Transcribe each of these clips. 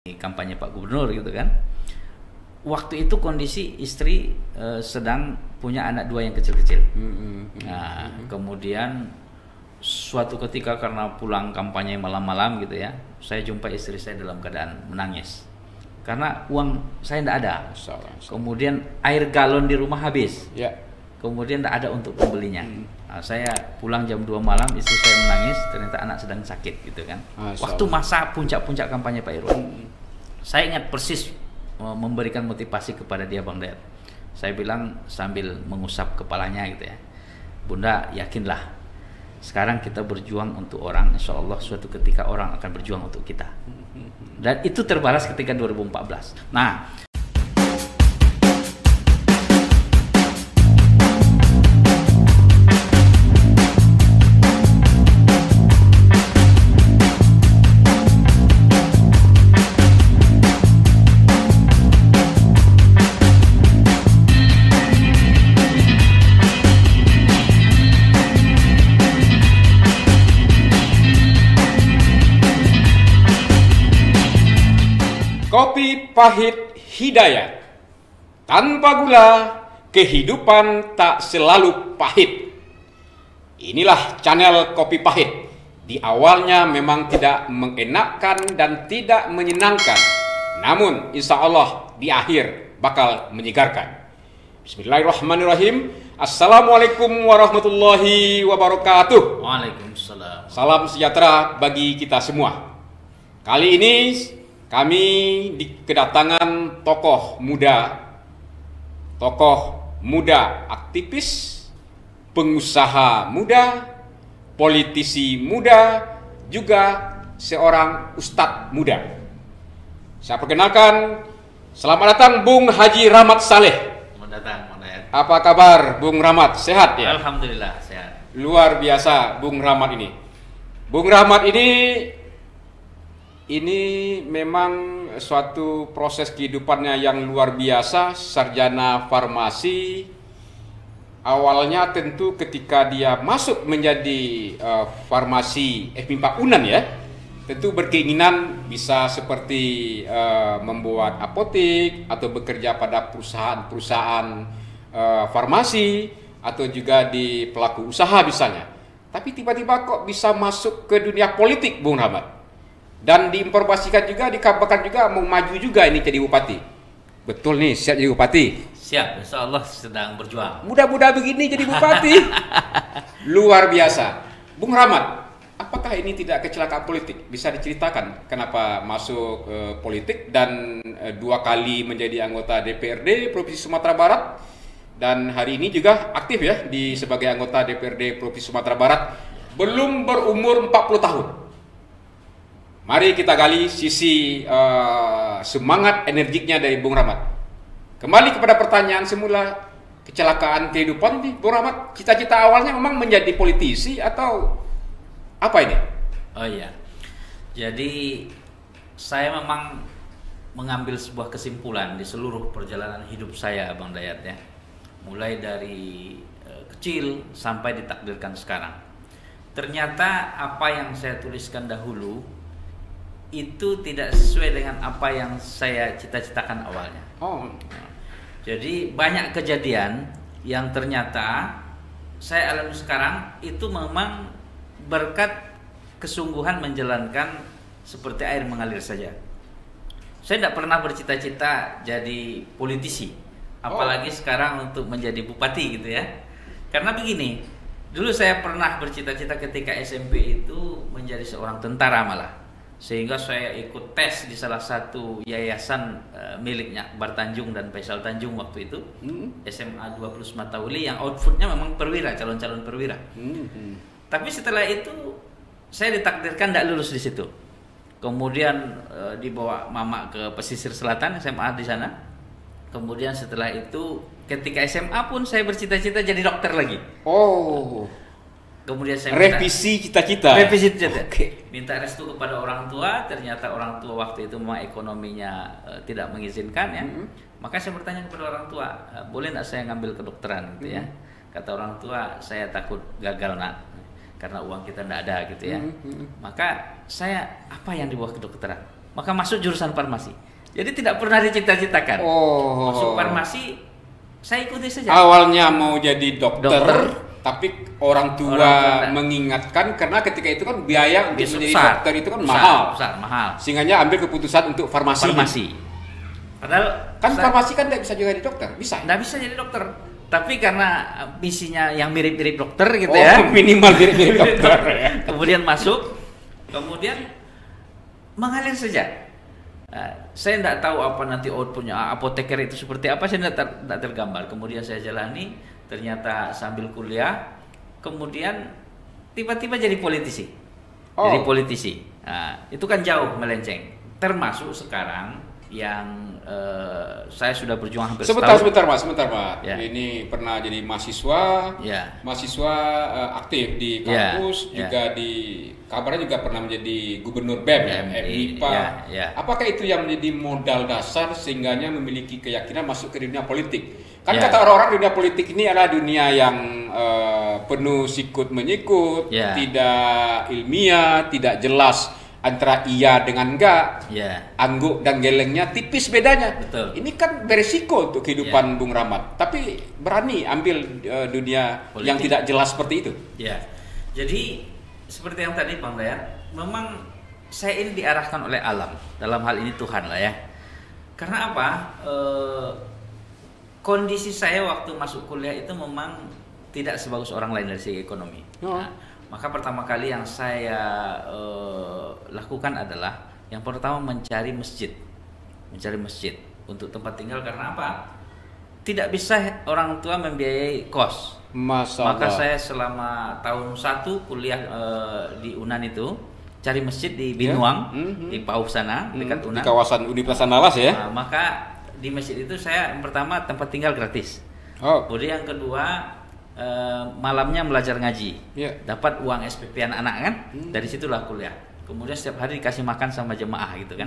kampanye Pak Gubernur gitu kan. Waktu itu kondisi istri sedang punya anak dua yang kecil-kecil. Nah, kemudian suatu ketika karena pulang kampanye malam-malam gitu ya, saya jumpa istri saya dalam keadaan menangis karena uang saya tidak ada. Kemudian air galon di rumah habis. Kemudian tidak ada untuk membelinya. Nah, saya pulang jam 2 malam, istri saya menangis, ternyata anak sedang sakit gitu kan. Waktu masa puncak-puncak kampanye Pak Irwan. Saya ingat persis memberikan motivasi kepada dia, Bang Dayat. Saya bilang sambil mengusap kepalanya gitu ya, Bunda, yakinlah, sekarang kita berjuang untuk orang, insya Allah suatu ketika orang akan berjuang untuk kita. Dan itu terbalas ketika 2014. Nah, Kopi pahit hidayat. Tanpa gula, kehidupan tak selalu pahit. Inilah channel Kopi Pahit. Di awalnya memang tidak mengenakkan dan tidak menyenangkan. Namun insya Allah di akhir bakal menyegarkan. Bismillahirrahmanirrahim. Assalamualaikum warahmatullahi wabarakatuh. Waalaikumsalam. Salam sejahtera bagi kita semua. Kali ini kami kedatangan tokoh muda aktivis, pengusaha muda, politisi muda, juga seorang ustadz muda. Saya perkenalkan, selamat datang Bung Haji Rahmat Saleh. Selamat datang, Bang Dayat. Apa kabar Bung Rahmat? Sehat ya? Alhamdulillah sehat. Luar biasa Bung Rahmat ini. Bung Rahmat ini memang suatu proses kehidupannya yang luar biasa. Sarjana farmasi. Awalnya tentu ketika dia masuk menjadi farmasi FMIPA Unan ya, tentu berkeinginan bisa seperti membuat apotek atau bekerja pada perusahaan-perusahaan farmasi atau juga di pelaku usaha misalnya. Tapi tiba-tiba kok bisa masuk ke dunia politik, Bung Rahmat? Dan diinformasikan juga, dikabarkan juga mau maju juga ini jadi bupati. Betul nih, siap jadi bupati? Siap, insya Allah sedang berjuang. Mudah-mudah begini jadi bupati. Luar biasa. Bung Rahmat, apakah ini tidak kecelakaan politik? Bisa diceritakan kenapa masuk politik dan 2 kali menjadi anggota DPRD Provinsi Sumatera Barat, dan hari ini juga aktif ya sebagai anggota DPRD Provinsi Sumatera Barat, belum berumur 40 tahun. Mari kita gali sisi semangat energiknya dari Bung Rahmat. Kembali kepada pertanyaan semula, kecelakaan kehidupan nih, Bung Rahmat. Cita-cita awalnya memang menjadi politisi atau apa ini? Oh iya, jadi saya memang mengambil sebuah kesimpulan di seluruh perjalanan hidup saya, Bang Dayat ya. Mulai dari kecil sampai ditakdirkan sekarang. Ternyata apa yang saya tuliskan dahulu itu tidak sesuai dengan apa yang saya cita-citakan awalnya. Jadi banyak kejadian yang ternyata saya alami sekarang itu memang berkat kesungguhan menjalankan seperti air mengalir saja. Saya tidak pernah bercita-cita jadi politisi, apalagi sekarang untuk menjadi bupati gitu ya. Karena begini, dulu saya pernah bercita-cita ketika SMP itu menjadi seorang tentara malah. Sehingga saya ikut tes di salah satu yayasan miliknya Akbar Tanjung dan Faisal Tanjung waktu itu, SMA 20 Matauli, yang outputnya memang perwira, calon-calon perwira. Tapi setelah itu saya ditakdirkan tidak lulus di situ. Kemudian dibawa mama ke pesisir selatan, SMA di sana. Kemudian setelah itu ketika SMA pun saya bercita-cita jadi dokter lagi. Kemudian saya revisi cita-cita. Minta restu kepada orang tua. Ternyata orang tua waktu itu memang ekonominya tidak mengizinkan ya. Maka saya bertanya kepada orang tua, boleh nggak saya ngambil kedokteran gitu ya? Kata orang tua, saya takut gagal nak, karena uang kita tidak ada gitu ya. Maka saya, apa yang di bawah kedokteran? maka masuk jurusan farmasi. Jadi tidak pernah dicita-citakan. Masuk farmasi, saya ikuti saja. Awalnya mau jadi dokter. Tapi orang tua mengingatkan karena ketika itu kan biaya untuk menjadi dokter itu kan mahal. Sehingga ambil keputusan untuk farmasi. Padahal kan farmasi kan tidak bisa juga jadi dokter, bisa? Tidak bisa jadi dokter. Tapi karena misinya yang mirip-mirip dokter gitu ya. Minimal mirip-mirip dokter. Kemudian masuk, kemudian mengalir saja. Saya tidak tahu apa nanti outputnya apoteker itu seperti apa, saya tidak tergambar. Kemudian saya jalani, ternyata sambil kuliah, kemudian tiba-tiba jadi politisi. Jadi politisi. Nah, itu kan jauh melenceng. Termasuk sekarang yang saya sudah berjuang hampir setahun. Sebentar Pak. Ya. Ini pernah jadi mahasiswa, mahasiswa aktif di kampus, juga di kabarnya juga pernah menjadi gubernur BEM, MIPA. Apakah itu yang menjadi modal dasar sehingganya memiliki keyakinan masuk ke dunia politik? Kan kata orang-orang dunia politik ini adalah dunia yang penuh sikut menyikut, tidak ilmiah, tidak jelas antara iya dengan enggak, angguk dan gelengnya tipis bedanya. Betul. Ini kan beresiko untuk kehidupan Bung Rahmat, tapi berani ambil dunia politik yang tidak jelas seperti itu. Jadi seperti yang tadi Bang Dayat, memang saya ini diarahkan oleh alam, dalam hal ini Tuhan lah ya. Karena apa? Kondisi saya waktu masuk kuliah itu memang tidak sebagus orang lain dari segi ekonomi. Maka pertama kali yang saya lakukan adalah yang pertama mencari masjid untuk tempat tinggal. Karena apa? Tidak bisa orang tua membiayai kos. Maka saya selama tahun 1 kuliah di Unan itu cari masjid di Binuang, di Pauh sana, dekat Unan. Di kawasan Universitas Andalas ya. Maka di masjid itu saya yang pertama tempat tinggal gratis. Kemudian yang kedua malamnya belajar ngaji, dapat uang SPP anak-anak kan, dari situlah kuliah. Kemudian setiap hari dikasih makan sama jemaah gitu kan.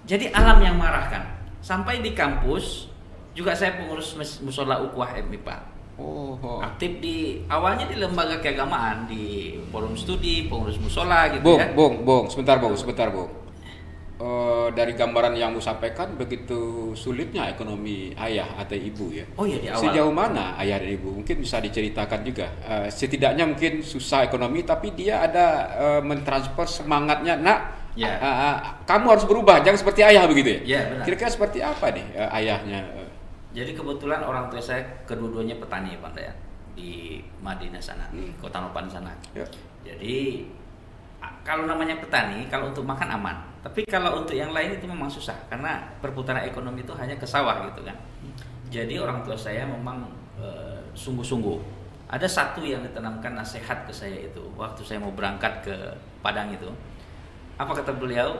Jadi alam yang marahkan. Sampai di kampus juga saya pengurus musola ukhuwah MIPA. Aktif di awalnya di lembaga keagamaan, di forum studi, pengurus musola gitu ya. Bung, sebentar Bung. Dari gambaran yang Bung sampaikan begitu sulitnya ekonomi ayah atau ibu ya. Di awal. Sejauh mana ayah dan ibu mungkin bisa diceritakan juga. Setidaknya mungkin susah ekonomi tapi dia ada mentransfer semangatnya, kamu harus berubah, jangan seperti ayah begitu ya. Benar. Kira-kira seperti apa nih ayahnya? Jadi kebetulan orang tua saya kedua-duanya petani Pak Dayat di Madinah sana, Kota Nopan sana. Jadi kalau namanya petani, kalau untuk makan aman. Tapi kalau untuk yang lain itu memang susah karena perputaran ekonomi itu hanya ke sawah gitu kan. Jadi orang tua saya memang sungguh-sungguh. Ada satu yang ditanamkan nasihat ke saya itu waktu saya mau berangkat ke Padang itu. Apa kata beliau?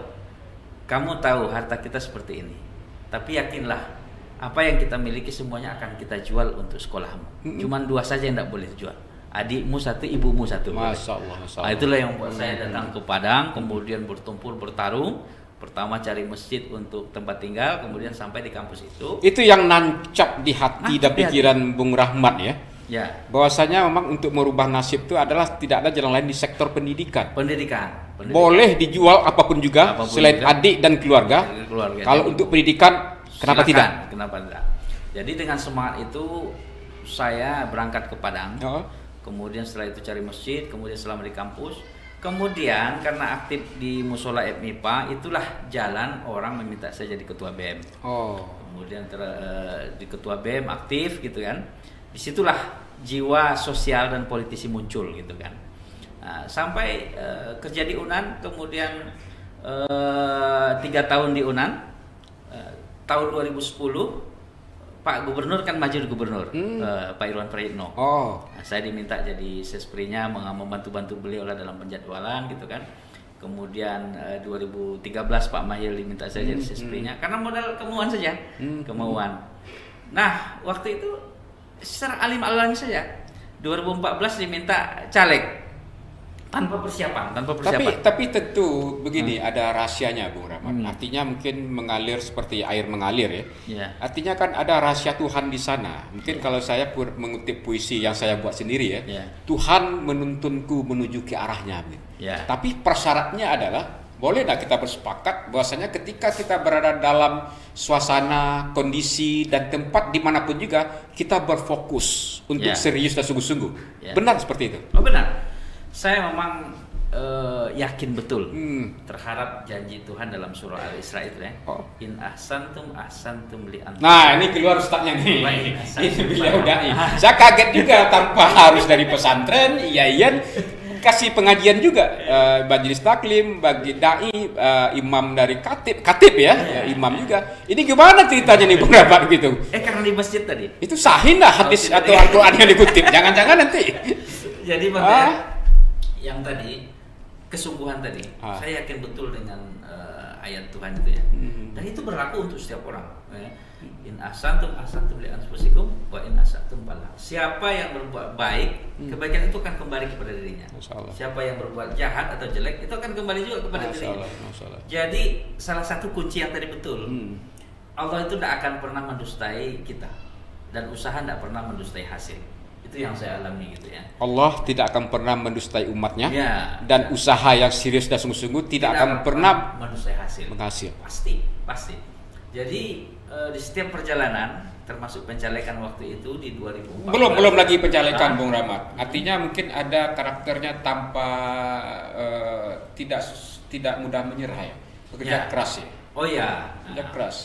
Kamu tahu harta kita seperti ini. Tapi yakinlah apa yang kita miliki semuanya akan kita jual untuk sekolahmu. Cuman 2 saja yang tidak boleh dijual. Adikmu 1, ibumu 1. Masya Allah. Itulah yang membuat saya datang ke Padang, kemudian bertumpul bertarung. Pertama cari masjid untuk tempat tinggal, kemudian sampai di kampus itu. Itu yang nancap di hati dan pikiran Bung Rahmat ya. Bahwasanya memang untuk merubah nasib itu adalah tidak ada jalan lain di sektor pendidikan. Boleh dijual apapun juga selain adik dan keluarga. Kalau untuk pendidikan kenapa tidak? Kenapa tidak? Jadi dengan semangat itu saya berangkat ke Padang. Kemudian setelah itu cari masjid, kemudian selama di kampus. Kemudian karena aktif di musola MIPA, itulah jalan orang meminta saya jadi ketua BEM. Kemudian di ketua BEM aktif gitu kan. Disitulah jiwa sosial dan politisi muncul gitu kan. Sampai kerja di Unan, kemudian 3 tahun di Unan. Tahun 2010 Pak Gubernur kan maju di Gubernur, Pak Irwan Prayitno. Saya diminta jadi sesprinya, membantu-bantu beliau lah dalam penjadwalan gitu kan. Kemudian 2013 Pak Mahil diminta saya jadi sesprinya karena modal kemauan saja, kemauan. Nah waktu itu secara alim-alim saja. 2014 diminta caleg. Tanpa persiapan. Tapi tentu begini, ada rahasianya Bung Rahmat. Artinya mungkin mengalir seperti air mengalir ya. Artinya kan ada rahasia Tuhan di sana. Mungkin kalau saya mengutip puisi yang saya buat sendiri ya. Tuhan menuntunku menuju ke arahnya. Tapi persyaratnya adalah boleh tidak kita bersepakat bahwasanya ketika kita berada dalam suasana, kondisi, dan tempat dimanapun juga, kita berfokus untuk serius dan sungguh-sungguh. Benar seperti itu? Oh benar. Saya memang yakin betul terhadap janji Tuhan dalam surah Al-Isra itu ya. In ahsantum ahsantum li anfusikum. Nah, ini keluar ustadznya nih. Ini beliau dai. Saya kaget juga tanpa harus dari pesantren, Ian kasih pengajian juga majelis taklim bagi dai, imam dari katib ya, imam juga. Ini gimana ceritanya nih Bung Rahmat gitu? Karena di masjid tadi. Itu sahih dah hadis atau Al-Qur'an yang dikutip. Jangan-jangan nanti. Jadi yang tadi kesungguhan tadi, saya yakin betul dengan ayat Tuhan itu ya. Dan itu berlaku untuk setiap orang. In ahsantum ahsantum li anfusikum wa in asatum falah. Siapa yang berbuat baik, kebaikan itu akan kembali kepada dirinya. Siapa yang berbuat jahat atau jelek, itu akan kembali juga kepada dirinya. Jadi salah satu kunci yang tadi betul. Allah itu tidak akan pernah mendustai kita, dan usaha tidak pernah mendustai hasil. Itu yang saya alami gitu ya. Allah tidak akan pernah mendustai umatnya, dan usaha yang serius dan sungguh-sungguh tidak akan pernah mendustai hasil. Pasti. Jadi di setiap perjalanan, termasuk pencalekan waktu itu di 2014. Belum lagi pencalekan, Bung Rahmat. Artinya mungkin ada karakternya tanpa tidak mudah menyerah ya. Bekerja keras ya. Oh ya. Bekerja keras.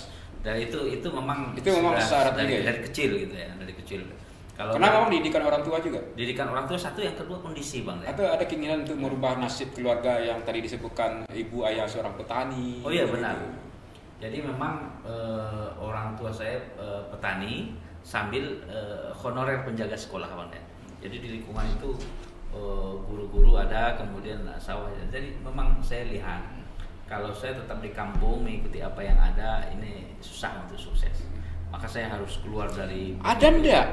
Dan itu memang syarat dari kecil gitu ya, dari kecil. Karena memang didikan orang tua juga. Didikan orang tua satu, yang kedua kondisi Bang. Atau ada keinginan untuk merubah nasib keluarga yang tadi disebutkan ibu ayah seorang petani. Oh iya benar. Jadi memang orang tua saya petani sambil honorer penjaga sekolah Bang. Jadi di lingkungan itu guru-guru ada, kemudian sawah. Jadi memang saya lihat kalau saya tetap di kampung mengikuti apa yang ada, ini susah untuk sukses. Maka saya harus keluar dari. Ada enggak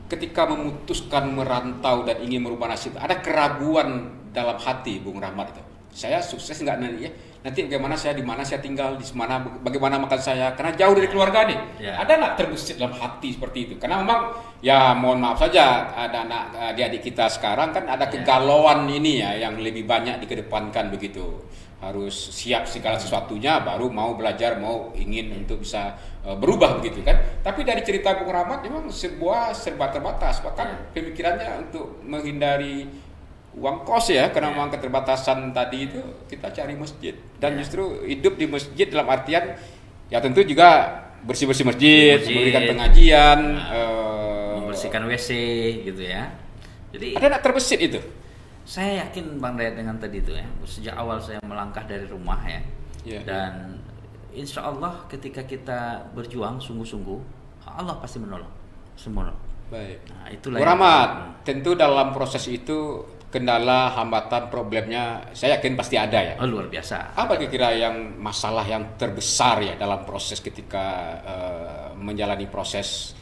ketika memutuskan merantau dan ingin merubah nasib, ada keraguan dalam hati Bung Rahmat itu? Saya sukses nggak nanti ya? Nanti bagaimana saya, di mana saya tinggal, di mana, bagaimana makan saya, karena jauh dari keluarga nih. Ada nggak terbesit dalam hati seperti itu? Karena memang ya mohon maaf saja, ada anak adik kita sekarang kan ada kegalauan ini ya, yang lebih banyak dikedepankan begitu. Harus siap segala sesuatunya, baru mau belajar, mau ingin untuk bisa berubah begitu kan. Tapi dari cerita Bung Rahmat memang sebuah serba terbatas, bahkan pemikirannya untuk menghindari uang kos ya, karena memang keterbatasan tadi itu kita cari masjid, dan justru hidup di masjid dalam artian ya tentu juga bersih-bersih masjid, memberikan pengajian, membersihkan WC gitu ya. Jadi ada nak terbesit itu? Saya yakin Bang Dayat dengan tadi itu ya, sejak awal saya melangkah dari rumah ya, dan insya Allah ketika kita berjuang sungguh-sungguh, Allah pasti menolong semua. Baik. Nah, itulah. Bung Rahmat, tentu dalam proses itu kendala, hambatan, problemnya saya yakin pasti ada ya. Oh, luar biasa. Apa kira-kira yang masalah yang terbesar ya dalam proses ketika menjalani proses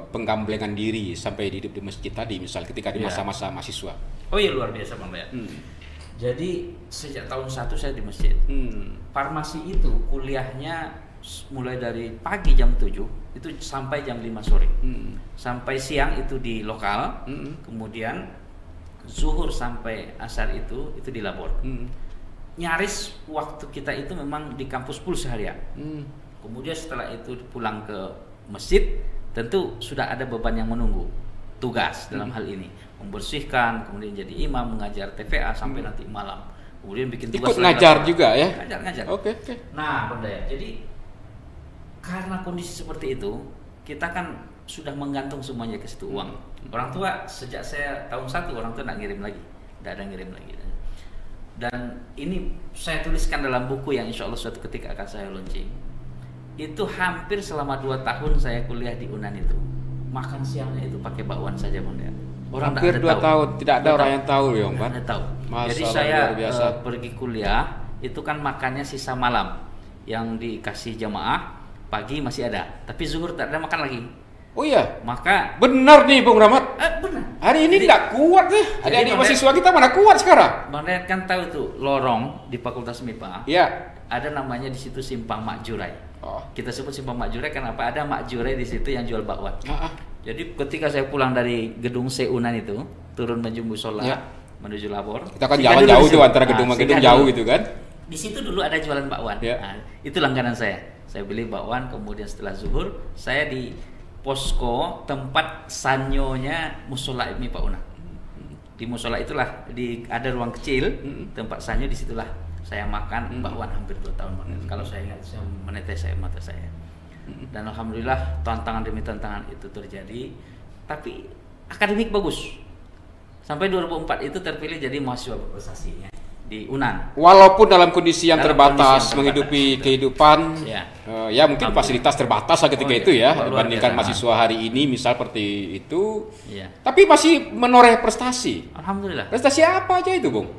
penggamblengan diri sampai hidup di masjid tadi, misal ketika di masa-masa mahasiswa? Oh iya, luar biasa Bang Dayat. Jadi sejak tahun 1 saya di masjid. Farmasi itu kuliahnya mulai dari pagi jam 7 itu sampai jam 5 sore. Sampai siang itu di lokal. Kemudian zuhur sampai asar itu di labor. Nyaris waktu kita itu memang di kampus full seharian. Kemudian setelah itu pulang ke masjid, tentu sudah ada beban yang menunggu, tugas dalam hal ini membersihkan, kemudian jadi imam, mengajar TPA sampai nanti malam, kemudian bikin tugas. Ikut ngajar juga ya? Ngajar. Oke. Nah Bang Dayat, jadi karena kondisi seperti itu, kita kan sudah menggantung semuanya ke situ uang. Orang tua sejak saya tahun 1 orang tua tidak ngirim lagi, tidak ada ngirim lagi. Dan ini saya tuliskan dalam buku yang insya Allah suatu ketika akan saya launching. Itu hampir selama 2 tahun saya kuliah di UNAN itu, makan siangnya itu pakai bakwan saja Bang Dayat. Orang hampir 2 tahun, tidak ada orang yang tahu ya Bang. Tidak tahu. Jadi saya pergi kuliah itu kan makannya sisa malam, yang dikasih jamaah pagi masih ada, tapi zuhur tak ada makan lagi. Oh iya, maka benar nih Bung Rahmat. Benar. Hari ini tidak kuat deh. Adik-adik mahasiswa kita mana kuat sekarang. Bang Dayat kan tahu tuh lorong di Fakultas MIPA. Iya. Ada namanya di situ Simpang Mak Jurai. Kita sebut Simpang Mak Jurai kenapa? Ada Mak Jurai di situ yang jual bakwan. Jadi ketika saya pulang dari gedung Seunan itu, turun menjemput sholat menuju labor. Kita kan jalan jauh tuh antara gedung sama gedung jauh itu kan. di situ dulu ada jualan bakwan. Ya. Nah, itu langganan saya. Saya beli bakwan, kemudian setelah zuhur saya di posko tempat sanyonya musola Ibnu Pak Una. Di musola itulah ada ruang kecil tempat sanyo, disitulah saya makan bakwan hampir 2 tahun. Kalau saya ingat, saya menetes air mata saya. Dan alhamdulillah tantangan demi tantangan itu terjadi, tapi akademik bagus. Sampai 2004 itu terpilih jadi mahasiswa berprestasi di UNAN. Walaupun dalam kondisi yang terbatas kondisi yang menghidupi terbatas, kehidupan, ya, ya mungkin fasilitas terbatas lah ketika itu ya, luar dibandingkan biasa. mahasiswa hari ini misal seperti itu. Ya. Tapi masih menoreh prestasi. Alhamdulillah. Prestasi apa aja itu, Bung?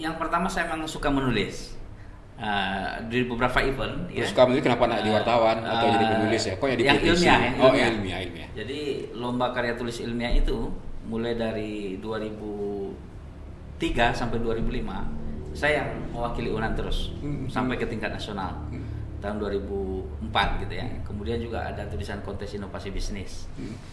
Yang pertama saya memang suka menulis. Di beberapa event. Terus kamu itu kenapa nak di wartawan atau jadi penulis ya? Kok yang di yang petisi? ilmiah. Ilmiah. Jadi lomba karya tulis ilmiah itu mulai dari 2003 sampai 2005 saya yang mewakili UNAN terus sampai ke tingkat nasional tahun 2004 gitu ya. Kemudian juga ada tulisan kontes inovasi bisnis.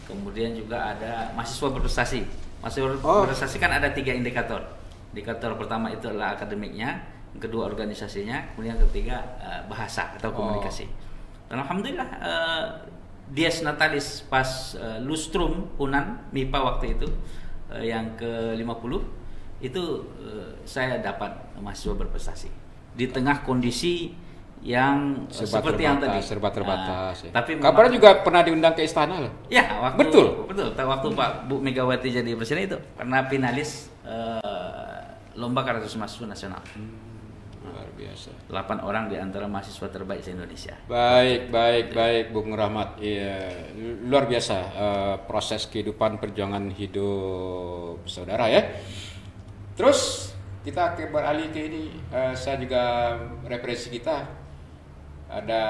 Kemudian juga ada mahasiswa berprestasi. Mahasiswa berprestasi kan ada 3 indikator. Indikator pertama itu adalah akademiknya, yang kedua organisasinya, kemudian yang ketiga bahasa atau komunikasi. Dan alhamdulillah Dies Natalis pas lustrum UNAN MIPA waktu itu yang ke-50 itu saya dapat mahasiswa berprestasi di tengah kondisi yang seperti yang tadi serba terbatas. Ya. Tapi kabarnya juga pernah diundang ke istana loh. Ya, waktu betul. Waktu Pak Bu Megawati jadi presiden itu pernah finalis lomba karya tulis mahasiswa nasional. Luar biasa. 8 orang di antara mahasiswa terbaik se Indonesia. Baik, Bung Rahmat. Iya, luar biasa proses kehidupan perjuangan hidup saudara ya. Terus kita beralih ke ini, saya juga referensi kita ada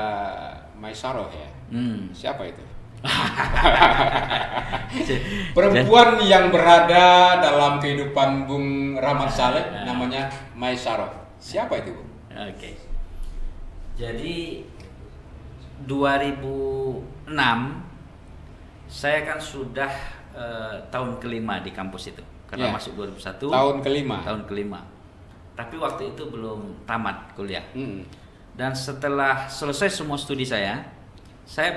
Maisaroh ya. Siapa itu? Perempuan yang berada dalam kehidupan Bung Rahmat Saleh namanya Maisaroh. Siapa itu, Bung? Oke. Jadi 2006 saya kan sudah tahun kelima di kampus itu. Karena masuk 2001 tahun kelima. Tapi waktu itu belum tamat kuliah. Dan setelah selesai semua studi saya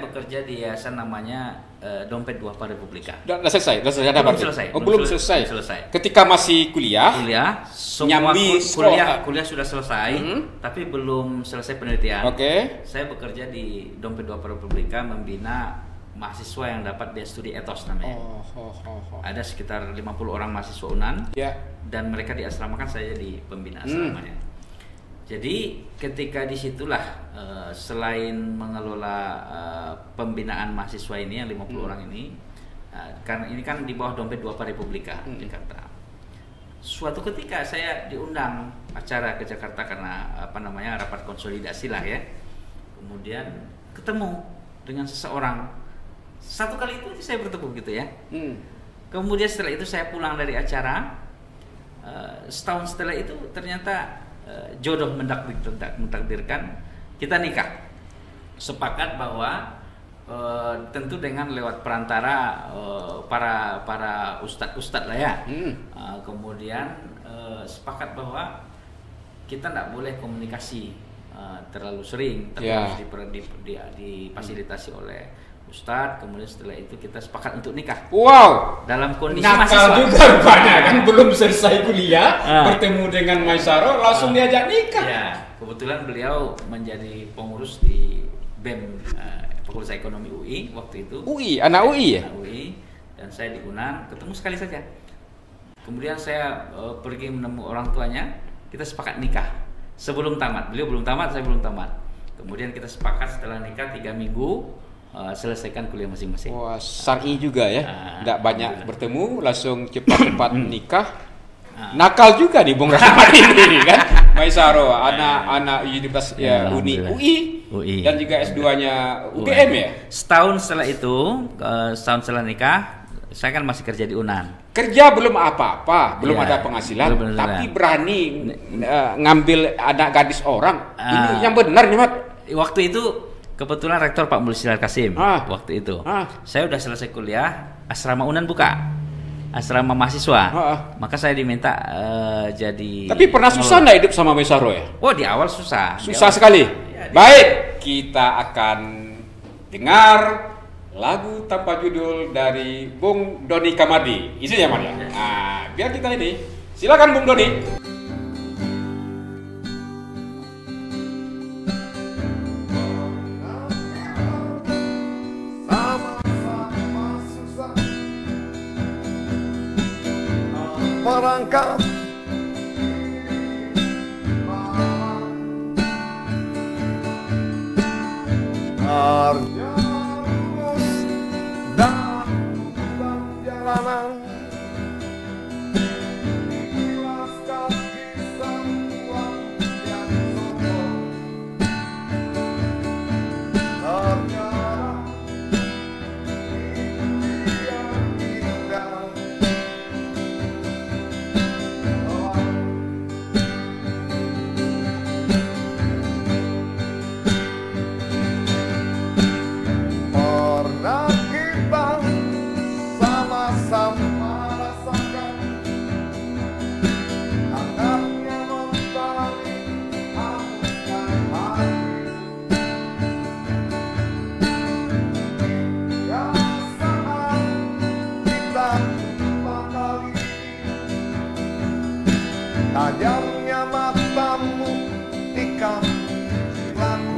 bekerja di yayasan namanya Dompet Duafa Republika. Sudah selesai? Belum selesai. Ketika masih kuliah, semua kuliah sudah selesai, tapi belum selesai penelitian. Saya bekerja di Dompet Duafa Republika membina mahasiswa yang dapat biaya studi etos namanya. Ada sekitar 50 orang mahasiswa UNAN dan mereka diasramakan, saya jadi pembina asramanya. Jadi ketika disitulah selain mengelola pembinaan mahasiswa ini yang 50 orang ini, karena ini kan di bawah Dompet Duafa Republika Jakarta. Suatu ketika saya diundang acara ke Jakarta karena rapat konsolidasi lah ya. Kemudian ketemu dengan seseorang. Satu kali itu saya bertemu gitu ya. Kemudian setelah itu saya pulang dari acara. Setahun setelah itu ternyata jodoh mentakdirkan kita nikah. Sepakat bahwa tentu dengan lewat perantara para ustadz lah ya. Kemudian sepakat bahwa kita tidak boleh komunikasi terlalu sering, tapi harus difasilitasi oleh Ustadz. Kemudian setelah itu kita sepakat untuk nikah. Wow. Dalam kondisi nakal juga rupanya kan, belum selesai kuliah bertemu dengan Maisaroh langsung diajak nikah. Ya, kebetulan beliau menjadi pengurus di BEM Fakultas Ekonomi UI waktu itu. Anak UI ya? Anak UI, dan saya di UNAN, ketemu sekali saja. Kemudian saya pergi menemui orang tuanya, kita sepakat nikah. Sebelum tamat, beliau belum tamat, saya belum tamat. Kemudian kita sepakat setelah nikah 3 minggu selesaikan kuliah masing-masing. Wah, syar'i juga ya. Tidak banyak bertemu, langsung cepat-cepat nikah. Nakal juga nih Bung Rahmat ini kan. Maisaroh, anak Universitas UI dan juga S2-nya UGM ya. Setahun setelah itu, setahun setelah nikah, saya kan masih kerja di UNAN. Kerja belum apa-apa, belum ada penghasilan, tapi berani ngambil anak gadis orang. Ini yang benar nih, Mat. Waktu itu kebetulan rektor Pak Mulsilar Kasim waktu itu. Saya udah selesai kuliah, asrama UNAN buka. asrama mahasiswa. Ah. Maka saya diminta jadi. Tapi pernah susah nggak hidup sama Mesaro ya? Oh, di awal susah. Susah sekali. Baik, kita akan dengar lagu tanpa judul dari Bung Doni Kamadi. Isinya mana ya? Nah, biar kita ini. Silakan Bung Doni. Merangkap terjerumus dalam jalanan, ikhlaskan kisah yang sombong, ternyata impian indah. Pernah kita sama-sama rasakan hangatnya mentari hanguskan hati. Ya saat kita jumpa kali, tajamnya matamu tikam jiwaku.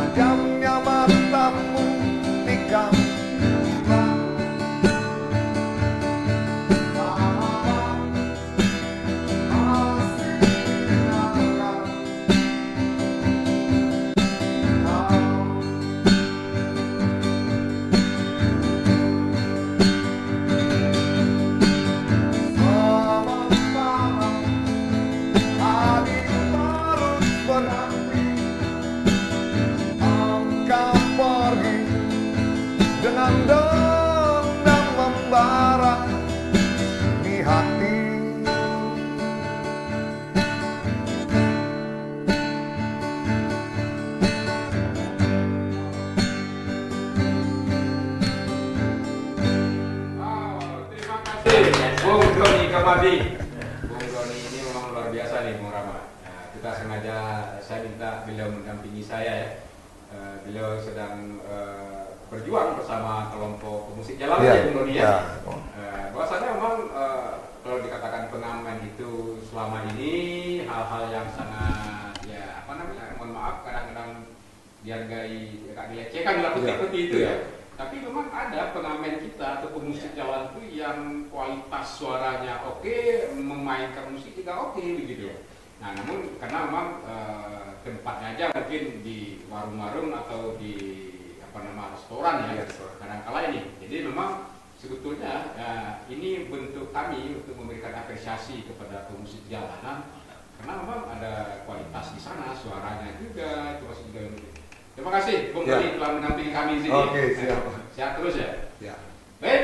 Tajamnya matamu tikam dengan dendam membara di hati. Terima kasih Bung Doni Kamadi. Bung Doni ini memang luar biasa nih Bung Rama. Nah, kita sengaja saya minta beliau mendampingi saya ya. Beliau sedang berjuang bersama kelompok pemusik jalanan ya Bung Doni ya. Bahwasanya memang kalau dikatakan pengamen itu selama ini hal-hal yang sangat ya apa namanya, mohon maaf kadang-kadang dihargai agak dilecehkan dalam seperti itu ya. Tapi memang ada pengamen kita atau pemusik jalan itu yang kualitas suaranya oke, memainkan musik juga oke begitu. Nah, namun karena memang tempatnya aja mungkin di warung-warung atau di restoran ya, kadang-kala ini. Jadi memang sebetulnya ini bentuk kami untuk memberikan apresiasi kepada pemusik jalanan karena memang ada kualitas di sana, suaranya juga, itu masih juga. Terima kasih Bung Doni telah mendampingi kami di sini. Oke, siap. Sehat terus ya. Ya. Baik,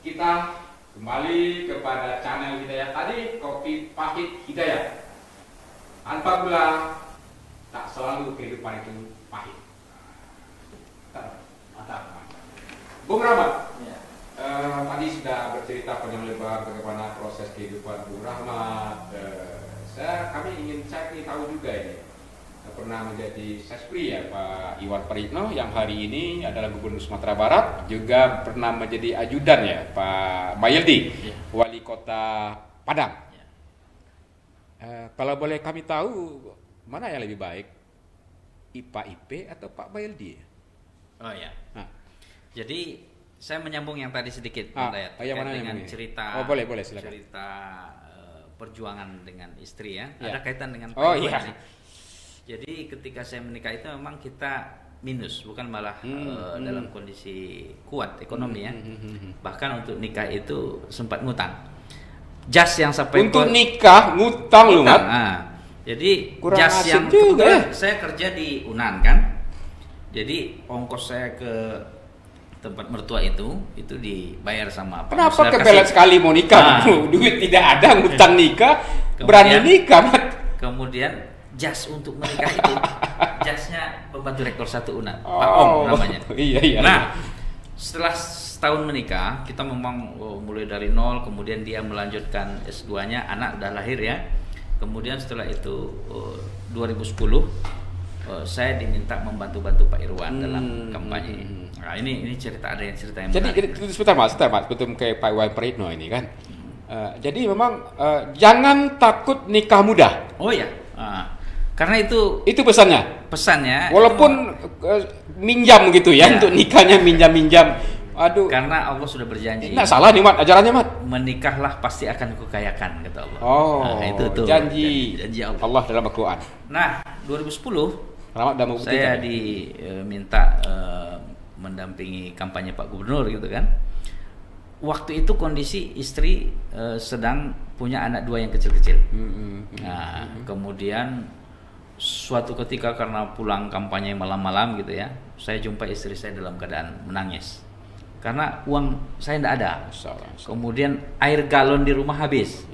kita kembali kepada channel Hidayat tadi, Kopi Pahit Hidayat. Tanpa gula, tak selalu kehidupan itu pahit. Mantap. Bung Rahmat, tadi sudah bercerita panjang lebar bagaimana proses kehidupan Bung Rahmat. Kami ingin cek nih, tahu juga ini. pernah menjadi Sespri ya Pak Iwan Prayitno yang hari ini adalah Gubernur Sumatera Barat, juga pernah menjadi ajudan ya Pak Mayildi, Wali Kota Padang. Kalau boleh kami tahu mana yang lebih baik, Pak IP atau Pak Mayildi? Oh ya. Jadi saya menyambung yang tadi sedikit, Bang Dayat, dengan cerita. Boleh silakan. Cerita perjuangan dengan istri ya. Ya. Ada kaitan dengan Pak Oh Iwan iya. sih. Jadi ketika saya menikah itu memang kita minus, bukan malah dalam kondisi kuat ekonomi ya. Bahkan untuk nikah itu sempat ngutang. Jas yang sampai untuk nikah ngutang lu, Mat. Jadi kurang jas asik yang juga ya. Saya kerja di Unan kan. Jadi ongkos saya ke tempat mertua itu dibayar sama Pak Kenapa Musdar kebelet Kasih. sekali mau nikah? Duit tidak ada, ngutang nikah, berani nikah, Mat. Kemudian jas untuk menikah itu jasnya pembantu rektor 1 Unan, Pak Om namanya. Iya. Nah, setelah setahun menikah, kita memang mulai dari nol, kemudian dia melanjutkan S2-nya, anak udah lahir ya. Kemudian setelah itu 2010 saya diminta membantu-bantu Pak Irwan dalam kampanye. Nah, ini cerita, ada yang cerita yang Jadi menarik. sebentar Mas, betul kayak Pak Iwan Prayitno ini kan. Jadi memang jangan takut nikah muda. Oh ya. Karena itu pesannya. Walaupun minjam gitu ya, untuk nikahnya minjam. Aduh. Karena Allah sudah berjanji. Nggak salah nih, Mat, ajarannya, Mat. Menikahlah pasti akan kukayakan, kata Allah. Itu tuh janji Allah. Allah dalam Al-Quran. Nah, 2010 saya diminta mendampingi kampanye Pak Gubernur gitu kan. Waktu itu kondisi istri sedang punya anak 2 yang kecil-kecil. Nah, kemudian suatu ketika karena pulang kampanye malam-malam gitu ya, saya jumpa istri saya dalam keadaan menangis karena uang saya tidak ada. Kemudian air galon di rumah habis.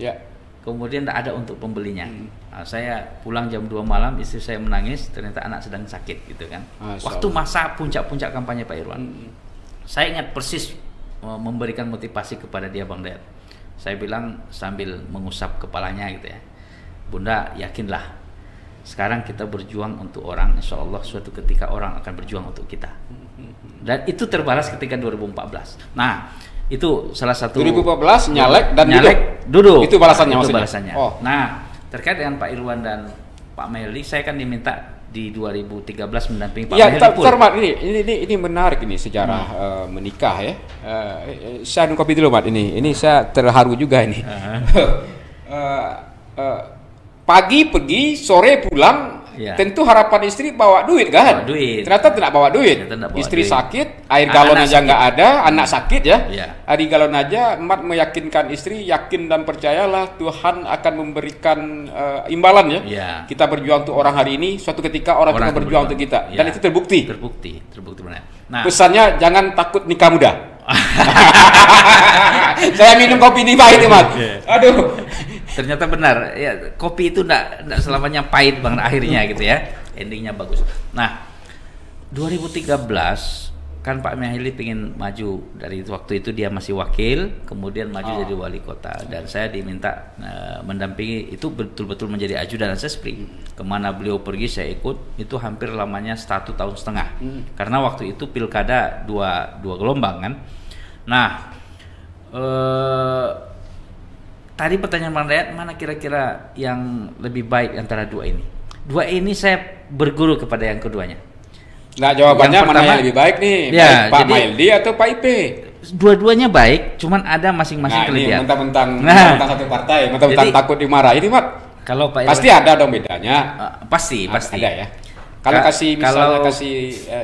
Kemudian tidak ada untuk pembelinya. Nah, saya pulang jam 2 malam, istri saya menangis, ternyata anak sedang sakit gitu kan. Waktu masa puncak-puncak kampanye Pak Irwan. Saya ingat persis memberikan motivasi kepada dia, Bang Dayat. Saya bilang sambil mengusap kepalanya gitu ya. Bunda, yakinlah. Sekarang kita berjuang untuk orang, insya Allah suatu ketika orang akan berjuang untuk kita. Dan itu terbalas ketika 2014. Nah, itu salah satu 2014 nyalek dan duduk. Itu balasannya maksudnya. Nah, terkait dengan Pak Irwan dan Pak Mayildi, saya kan diminta di 2013 mendampingi Pak Mayildi. Ini menarik ini sejarah menikah ya. Saya minum kopi dulu, Mat. Ini saya terharu juga ini. Pagi pergi, sore pulang. Tentu harapan istri bawa duit kan? Ternyata tidak bawa duit. Istri sakit, air galon aja nggak ada, anak sakit ya. Air galon aja, Mat meyakinkan istri, yakin dan percayalah Tuhan akan memberikan imbalan ya. Kita berjuang untuk orang hari ini, suatu ketika orang akan berjuang untuk kita. Dan itu terbukti. Terbukti benar. Nah, pesannya jangan takut nikah muda. Saya minum kopi ini pahit ya, Mat. Aduh. Ternyata benar ya, kopi itu enggak selamanya pahit Bang, akhirnya gitu ya, endingnya bagus. Nah, 2013 kan Pak Mayildi pengen maju, dari waktu itu dia masih wakil, kemudian maju jadi wali kota, dan saya diminta mendampingi, itu betul-betul menjadi ajudan Sespri. Kemana beliau pergi saya ikut, itu hampir lamanya 1,5 tahun. Karena waktu itu pilkada dua gelombang kan. Nah, tadi pertanyaan Bang Dayat, mana kira-kira yang lebih baik antara dua ini? Dua ini saya berguru kepada yang keduanya. Nah, jawabannya yang pertama, mana yang lebih baik nih? Ya, Pak Mayildi atau Pak IP? Dua-duanya baik, cuman ada masing-masing kelebihan. Mentang-mentang satu partai, mentang-mentang takut dimarahin ini, Mat. Kalau Pak pasti ada dong bedanya. Pasti. Ada ya. Kalau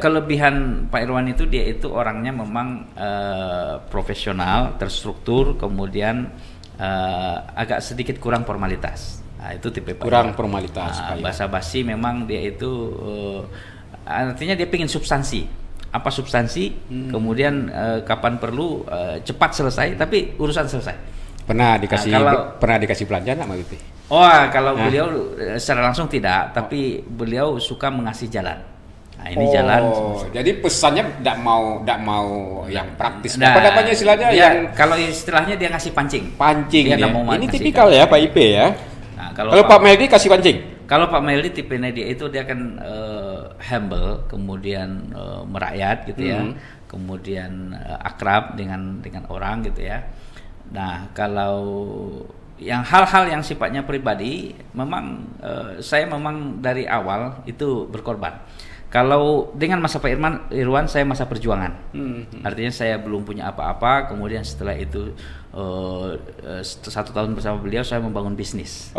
kelebihan Pak Irwan itu, dia itu orangnya memang profesional, terstruktur, kemudian agak sedikit kurang formalitas. Nah, itu tipe kurang formalitas. Basa-basi memang dia itu artinya dia pengen substansi. Apa substansi? Kemudian kapan perlu cepat selesai, tapi urusan selesai. Pernah dikasih belanja enggak, Mas? Kalau beliau secara langsung tidak, tapi beliau suka mengasih jalan. Nah, ini jalan. Jadi pesannya tidak mau yang praktis. Apa namanya istilahnya? Kalau istilahnya dia ngasih pancing. Pancing. Dia mau ini tipikal ya Pak IP ya. Nah, kalau Pak Mayildi kasih pancing. Kalau Pak Mahyildi tipenya dia itu dia kan humble, kemudian merakyat gitu ya, kemudian akrab dengan orang gitu ya. Nah, kalau yang hal-hal yang sifatnya pribadi, memang saya memang dari awal itu berkorban. Kalau dengan masa Pak Irwan saya masa perjuangan, artinya saya belum punya apa-apa. Kemudian setelah itu 1 tahun bersama beliau saya membangun bisnis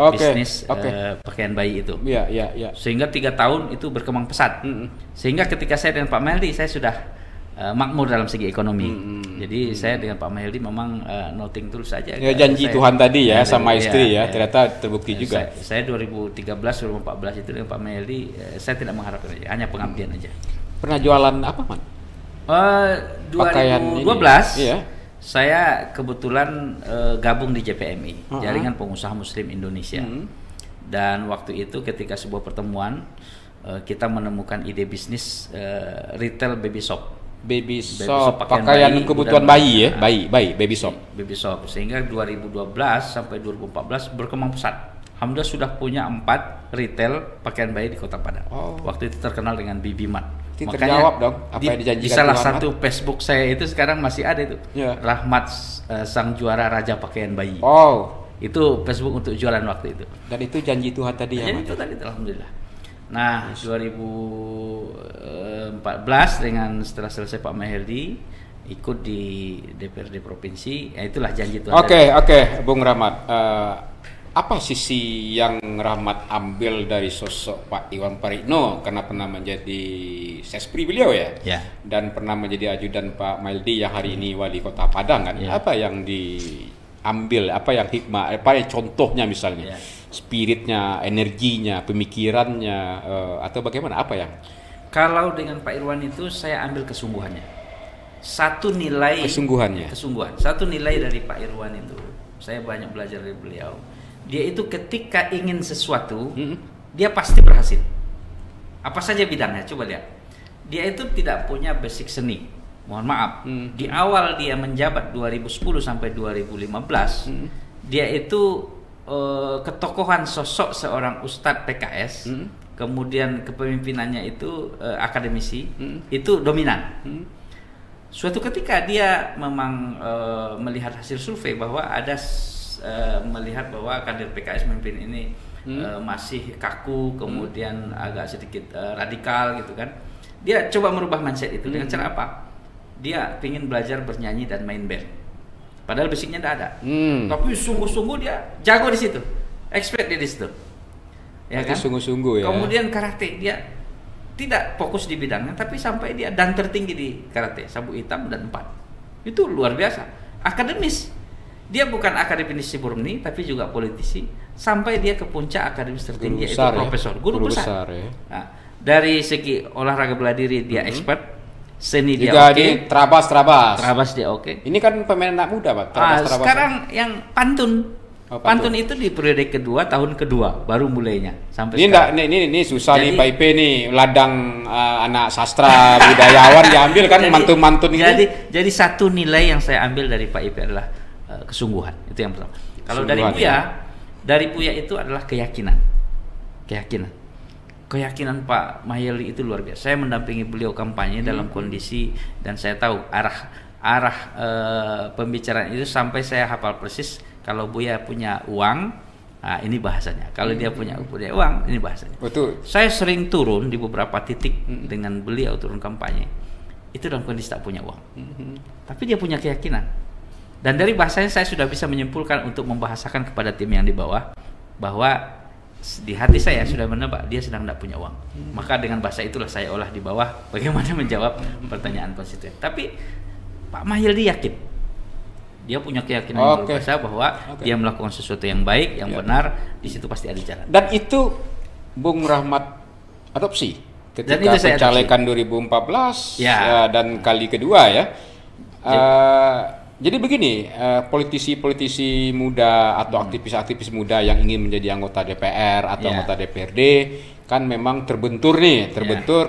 pakaian bayi itu. Sehingga 3 tahun itu berkembang pesat. Sehingga ketika saya dengan Pak Mahyildi saya sudah makmur dalam segi ekonomi. Jadi saya dengan Pak Mahyildi memang noting tulus saja. Ya, janji Tuhan tadi ya sama istri ya, ternyata terbukti juga. Saya 2013-2014 itu dengan Pak Mahyildi saya tidak mengharapkan aja, hanya pengabdian aja. Pernah jualan apa, Man? 2012 saya kebetulan gabung di JPMI, Jaringan Pengusaha Muslim Indonesia. Dan waktu itu ketika sebuah pertemuan kita menemukan ide bisnis retail baby shop. Baby shop, pakaian kebutuhan bayi ya, baby shop. Baby shop. Sehingga 2012 sampai 2014 berkembang pesat. Alhamdulillah sudah punya 4 retail pakaian bayi di Kota Padang. Waktu itu terkenal dengan Bibi Mat. Makanya terjawab dong apa yang dijanjikan di salah satu Facebook saya itu sekarang masih ada itu. Rahmat sang juara raja pakaian bayi. Itu Facebook untuk jualan waktu itu. Dan itu janji Tuhan tadi ya. Janji itu tadi, alhamdulillah. Nah, 2014 dengan setelah selesai Pak Mahyildi ikut di DPRD provinsi, ya itulah janji Tuhan. Oke, Bung Rahmat. Apa sisi yang Rahmat ambil dari sosok Pak Iwan Parikno karena pernah menjadi sespri beliau ya? Dan pernah menjadi ajudan Pak Mahyildi yang hari ini wali Kota Padang kan? Apa yang diambil, apa yang hikmah, apa yang contohnya misalnya? Spiritnya, energinya, pemikirannya, atau bagaimana? Apa yang? Kalau dengan Pak Irwan itu saya ambil kesungguhannya. Satu nilai kesungguhan. Satu nilai dari Pak Irwan itu, saya banyak belajar dari beliau. Dia itu ketika ingin sesuatu, dia pasti berhasil. Apa saja bidangnya, coba lihat. Dia itu tidak punya basic seni. Mohon maaf. Di awal dia menjabat 2010 sampai 2015, dia itu ketokohan sosok seorang ustadz PKS, kemudian kepemimpinannya itu akademisi, itu dominan. Suatu ketika dia memang melihat hasil survei bahwa ada melihat bahwa kader PKS memimpin ini masih kaku, kemudian agak sedikit radikal gitu kan. Dia coba merubah mindset itu dengan cara apa? Dia ingin belajar bernyanyi dan main band. Padahal basicnya tidak ada, tapi sungguh-sungguh dia jago di situ, expert dia di situ, ya kan? Sungguh-sungguh ya. Kemudian karate dia tidak fokus di bidangnya, tapi sampai dia dan tertinggi di karate, sabuk hitam dan 4. Itu luar biasa. Akademis, dia bukan akademisi murni, tapi juga politisi. Sampai dia ke puncak akademis tertinggi, yaitu profesor, guru besar. Nah, dari segi olahraga bela diri dia expert. Seni dia oke. Trabas dia oke. Ini kan pemain anak muda, Pak. Sekarang yang pantun. Pantun itu di periode kedua, tahun kedua baru mulainya sampai ini susah nih Pak IP nih, ladang anak sastra budayawan diambil kan mantun-mantun ini. Jadi satu nilai yang saya ambil dari Pak IP adalah kesungguhan. Itu yang pertama. Kalau dari Buya itu adalah keyakinan. Keyakinan Pak Mahyildi itu luar biasa. Saya mendampingi beliau kampanye dalam kondisi, dan saya tahu arah pembicaraan itu sampai saya hafal persis. Kalau Buya punya uang, nah ini bahasanya. Kalau dia punya uang, ini bahasanya. Betul. Saya sering turun di beberapa titik dengan beliau turun kampanye. Itu dalam kondisi tak punya uang. Tapi dia punya keyakinan. Dan dari bahasanya saya sudah bisa menyimpulkan untuk membahasakan kepada tim yang di bawah bahwa di hati saya sudah menebak dia sedang tidak punya uang. Maka dengan bahasa itulah saya olah di bawah bagaimana menjawab pertanyaan konstituen. Tapi Pak Mahyildi yakin, dia punya keyakinan yang luar biasa bahwa dia melakukan sesuatu yang baik, yang benar, di situ pasti ada jalan. Dan itu Bung Rahmat adopsi ketika pencalekan 2014 dan kali kedua ya. Jadi begini, politisi-politisi muda atau aktivis-aktivis muda yang ingin menjadi anggota DPR atau anggota DPRD kan memang terbentur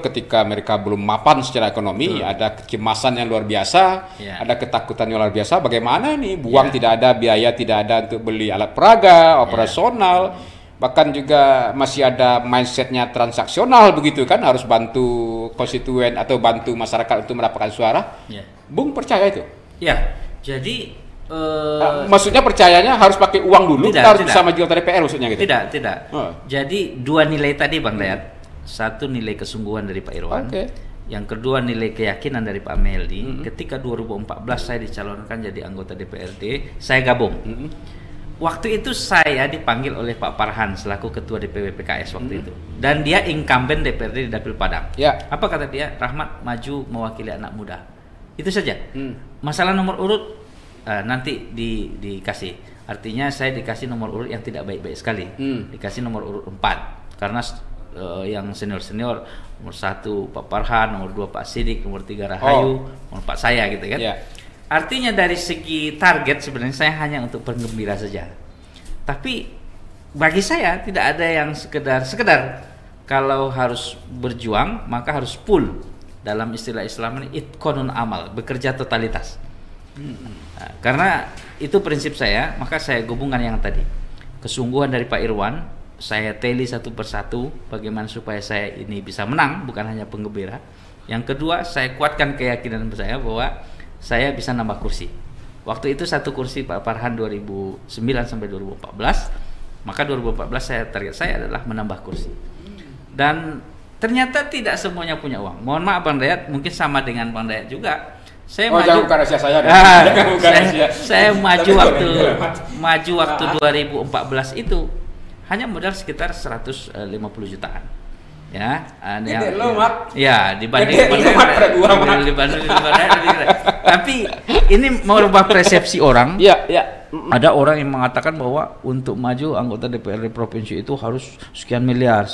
ketika mereka belum mapan secara ekonomi, ada kecemasan yang luar biasa, ada ketakutan yang luar biasa. Bagaimana nih, tidak ada biaya, tidak ada untuk beli alat peraga, operasional, bahkan juga masih ada mindsetnya transaksional begitu kan, harus bantu konstituen atau bantu masyarakat untuk mendapatkan suara. Ya. Bung percaya itu? Ya, jadi maksudnya percayanya harus pakai uang dulu, tidak, kita harus tidak. bisa maju dari DPR maksudnya gitu? Tidak. Jadi dua nilai tadi Bang Dayat, satu nilai kesungguhan dari Pak Irwan, yang kedua nilai keyakinan dari Pak Meldi. Ketika 2014 saya dicalonkan jadi anggota DPRD, saya gabung. Waktu itu saya dipanggil oleh Pak Farhan selaku ketua DPW PKS waktu itu, dan dia incumbent DPRD di Dapil Padang. Ya. Apa kata dia? Rahmat maju mewakili anak muda. Itu saja. Masalah nomor urut nanti dikasih. Artinya saya dikasih nomor urut yang tidak baik-baik sekali. Dikasih nomor urut 4 karena yang senior-senior nomor 1 Pak Farhan, nomor 2 Pak Sidik, nomor 3 Rahayu, nomor 4 saya gitu kan. Yeah. Artinya dari segi target sebenarnya saya hanya untuk penggembira saja. Tapi bagi saya tidak ada yang sekedar kalau harus berjuang maka harus full. Dalam istilah Islam ini itqanun amal, bekerja totalitas. Nah, karena itu prinsip saya, maka saya gabungkan yang tadi. Kesungguhan dari Pak Irwan, saya teli satu persatu bagaimana supaya saya ini bisa menang, bukan hanya penggembira. Yang kedua, saya kuatkan keyakinan saya bahwa saya bisa nambah kursi. Waktu itu satu kursi Pak Farhan 2009 sampai 2014, maka 2014 target saya adalah menambah kursi. Dan ternyata tidak semuanya punya uang. Mohon maaf Bang Dayat, mungkin sama dengan Bang Dayat juga. Saya maju. Jangan buka rahasia saya. Saya maju waktu 2014 itu hanya modal sekitar 150 jutaan. Ya, dibanding tapi ini merubah persepsi orang. Ada orang yang mengatakan bahwa untuk maju anggota DPRD provinsi itu harus sekian miliar.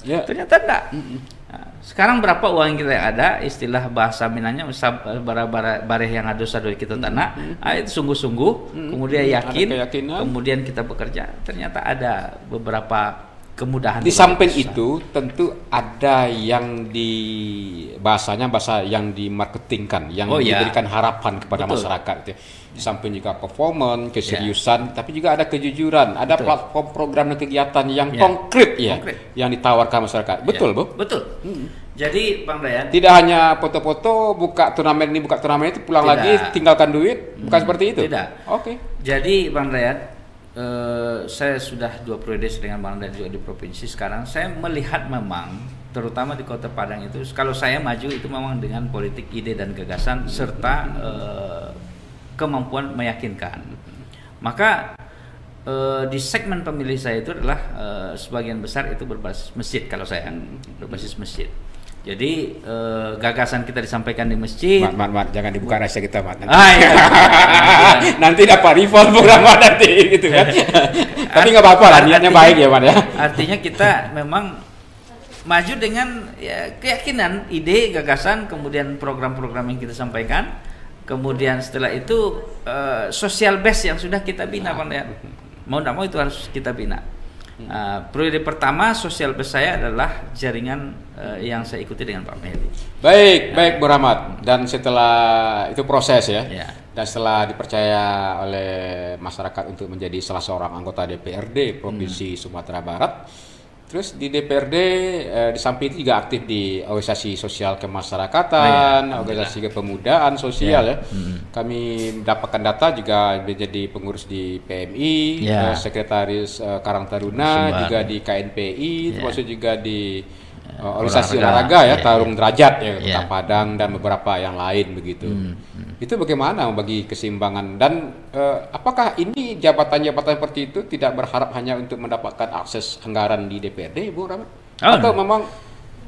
Ternyata enggak. Nah, sekarang berapa uang kita yang ada, istilah bahasa Minangnya bareh yang ada sadoi kita tanah. Itu sungguh-sungguh, kemudian yakin, kemudian kita bekerja. Ternyata ada beberapa kemudahan. Di samping itu tentu ada yang bahasa yang dimarketingkan, yang diberikan harapan kepada masyarakat. Di samping juga performance, keseriusan, tapi juga ada kejujuran, ada platform program dan kegiatan yang konkret yang ditawarkan masyarakat. Betul, Bu? Betul. Jadi Bang Dayat, tidak hanya foto-foto, buka turnamen itu pulang lagi tinggalkan duit, bukan seperti itu. Tidak. Oke. Jadi Bang Dayat, saya sudah 2 periode dengan Bang Dayat juga di provinsi. Sekarang saya melihat memang terutama di Kota Padang itu, kalau saya maju itu memang dengan politik ide dan gagasan serta kemampuan meyakinkan. Maka di segmen pemilih saya itu adalah sebagian besar itu berbasis masjid. Kalau saya berbasis masjid. Jadi gagasan kita disampaikan di masjid. Mat, jangan dibuka rahasia kita, Mat. Nanti dapat rival program nanti gitu kan. Tapi nggak apa-apa lah, niatnya baik ya, Mat ya. Artinya kita memang maju dengan keyakinan, ide, gagasan, kemudian program-program yang kita sampaikan. Kemudian setelah itu social base yang sudah kita bina, Bang Dayat. Mau tidak mau itu harus kita bina. Periode pertama sosial base saya adalah jaringan yang saya ikuti dengan Pak Mehdi. Baik Bu Rahmat. Dan setelah itu proses dan setelah dipercaya oleh masyarakat untuk menjadi salah seorang anggota DPRD Provinsi Sumatera Barat, terus di DPRD di samping itu juga aktif di organisasi sosial kemasyarakatan, organisasi kepemudaan sosial Kami mendapatkan data juga menjadi pengurus di PMI, sekretaris Karang Taruna, juga di KNPI, termasuk juga di organisasi olahraga Tarung Derajat Kota Padang dan beberapa yang lain begitu. Itu bagaimana bagi keseimbangan dan apakah ini jabatan-jabatan seperti itu tidak berharap hanya untuk mendapatkan akses anggaran di DPRD, Bu Rahmat? Atau memang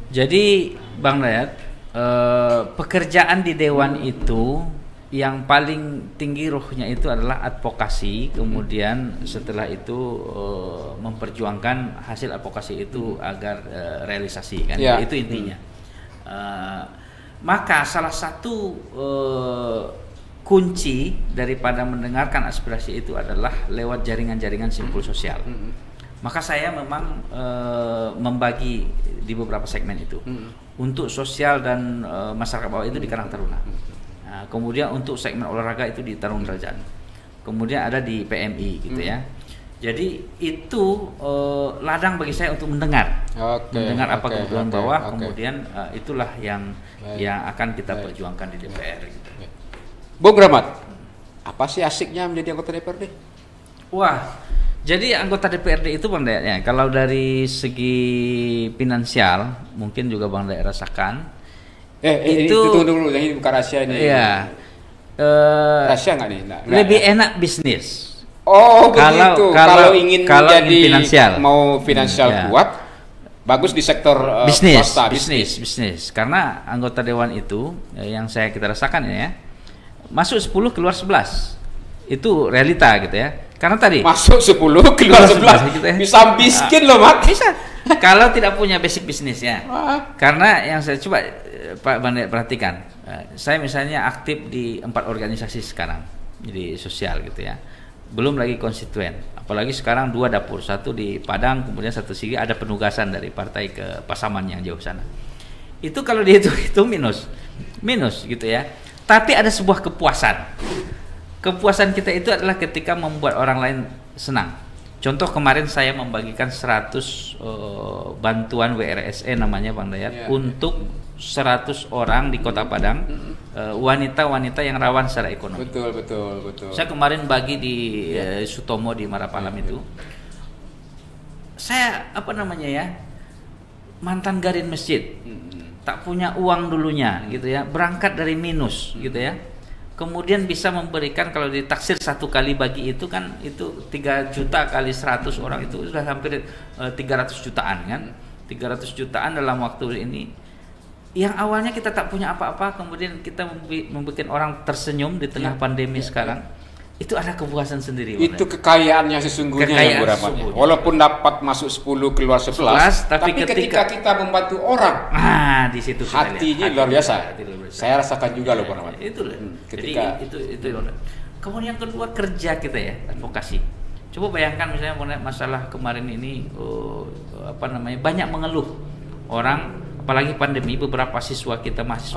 jadi Bang Dayat, pekerjaan di dewan itu yang paling tinggi ruhnya itu adalah advokasi, kemudian setelah itu memperjuangkan hasil advokasi itu agar realisasi kan, itu intinya. Maka salah satu kunci daripada mendengarkan aspirasi itu adalah lewat jaringan-jaringan simpul sosial. Maka saya memang membagi di beberapa segmen itu. Untuk sosial dan masyarakat bawah itu di Karang Taruna. Kemudian untuk segmen olahraga itu di Tarung Derajat. Kemudian ada di PMI gitu ya. Jadi itu ladang bagi saya untuk mendengar, mendengar apa kebutuhan bawah, kemudian itulah yang akan kita perjuangkan di DPR. Gitu. Bung Rahmat, apa sih asiknya menjadi anggota DPRD? Wah, jadi anggota DPRD itu Bang Dayat ya, kalau dari segi finansial mungkin juga Bang Dayat rasakan. Itu tunggu dulu, ini bukan rahasia ini. Iya. Rahasia nggak nih? Lebih enak bisnis. Oh begitu. Kalau ingin menjadi finansial, mau finansial kuat, bagus di sektor swasta, bisnis. Karena anggota dewan itu yang kita rasakan ya, masuk 10 keluar 11. Itu realita gitu ya. Karena tadi masuk 10 keluar 11 gitu ya. Bisa miskin loh, Mak. Bisa. Kalau tidak punya basic bisnisnya. Karena yang saya coba Pak Bang perhatikan, saya misalnya aktif di 4 organisasi sekarang, jadi sosial gitu ya. Belum lagi konstituen, apalagi sekarang 2 dapur, satu di Padang, kemudian satu sini ada penugasan dari partai ke Pasaman yang jauh sana. Itu kalau dihitung minus gitu ya. Tapi ada sebuah kepuasan kita itu adalah ketika membuat orang lain senang. Contoh kemarin saya membagikan 100 bantuan WRSE namanya Bang Dayat untuk 100 orang di Kota Padang, wanita-wanita yang rawan secara ekonomi. Betul. Saya kemarin bagi di Sutomo di Marapalam itu. Saya mantan garin masjid, tak punya uang dulunya gitu ya, berangkat dari minus gitu ya. Kemudian bisa memberikan, kalau ditaksir 1 kali bagi itu kan, itu 3 juta kali 100 orang itu sudah hampir 300 jutaan kan. 300 jutaan dalam waktu ini. Yang awalnya kita tak punya apa-apa, kemudian kita membuat orang tersenyum di tengah pandemi sekarang. Itu ada kepuasan sendiri. Itu kekayaannya sesungguhnya Bu Rahmat. Walaupun dapat masuk 10 keluar 11, tapi ketika kita membantu orang, di situ hatinya luar biasa. Saya rasakan juga loh Bu Rahmat. Ketika itu. Kemudian yang kedua, kerja kita ya, advokasi. Coba bayangkan misalnya masalah kemarin ini banyak mengeluh orang, apalagi pandemi, beberapa mahasiswa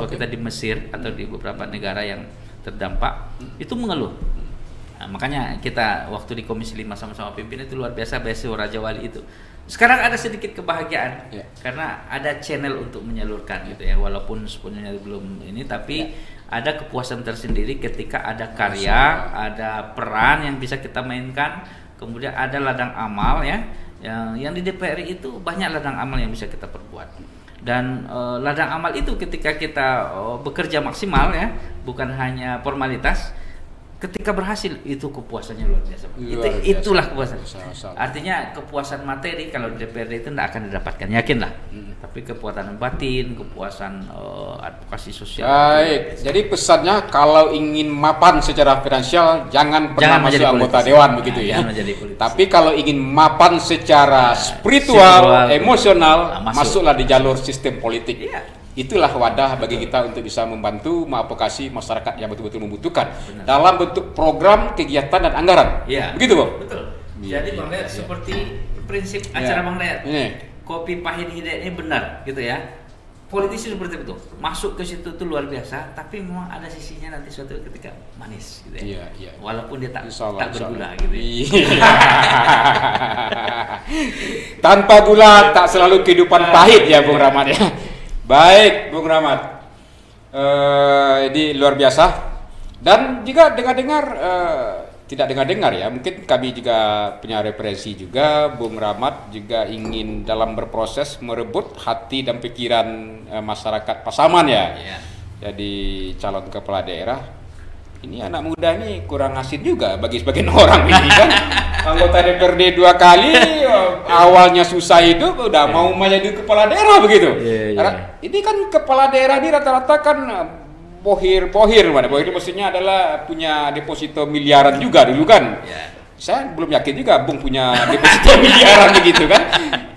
kita di Mesir atau di beberapa negara yang terdampak itu mengeluh. Nah, makanya kita waktu di Komisi 5 sama-sama pimpin itu luar biasa, beasiswa Raja Wali itu. Sekarang ada sedikit kebahagiaan karena ada channel untuk menyalurkan gitu ya, walaupun sepenuhnya belum ini, tapi ada kepuasan tersendiri ketika ada karya, ada peran yang bisa kita mainkan, kemudian ada ladang amal ya, yang di DPR itu banyak ladang amal yang bisa kita perbuat. Dan ladang amal itu ketika kita bekerja maksimal ya, bukan hanya formalitas, ketika berhasil itu kepuasannya luar biasa. Itulah kepuasan. Artinya kepuasan materi kalau di DPRD itu tidak akan didapatkan, yakinlah. Tapi kepuasan batin, kepuasan advokasi sosial. Baik. Jadi pesannya kalau ingin mapan secara finansial jangan pernah masuk anggota dewan begitu ya. Tapi kalau ingin mapan secara spiritual, emosional, masuklah di jalur sistem politik. Itulah wadah bagi kita untuk bisa membantu mengadvokasi masyarakat yang betul-betul membutuhkan dalam bentuk program, kegiatan dan anggaran. Begitu, Bang? Betul. Jadi Bang Dayat seperti prinsip acara Bang Dayat. Kopi pahit hidayat ini benar gitu ya. Politisi seperti itu. Masuk ke situ tuh luar biasa, tapi memang ada sisinya nanti suatu ketika manis gitu ya. Walaupun dia tak bergula gitu. Tanpa gula tak selalu kehidupan pahit ya Bung Rahmat ya. Baik, Bung Rahmat, ini luar biasa. Dan juga tidak dengar ya, mungkin kami juga punya referensi juga, Bung Rahmat juga ingin dalam berproses merebut hati dan pikiran masyarakat Pasaman ya. Jadi calon kepala daerah. Ini anak muda ini kurang asin juga bagi sebagian orang ini kan. Anggota DPRD 2 kali, awalnya susah hidup, udah mau menjadi kepala daerah begitu. Ini kan kepala daerah ini rata-rata kan bohir, maksudnya adalah punya deposito miliaran juga dulu kan. Saya belum yakin juga Bung punya deposito miliaran begitu kan.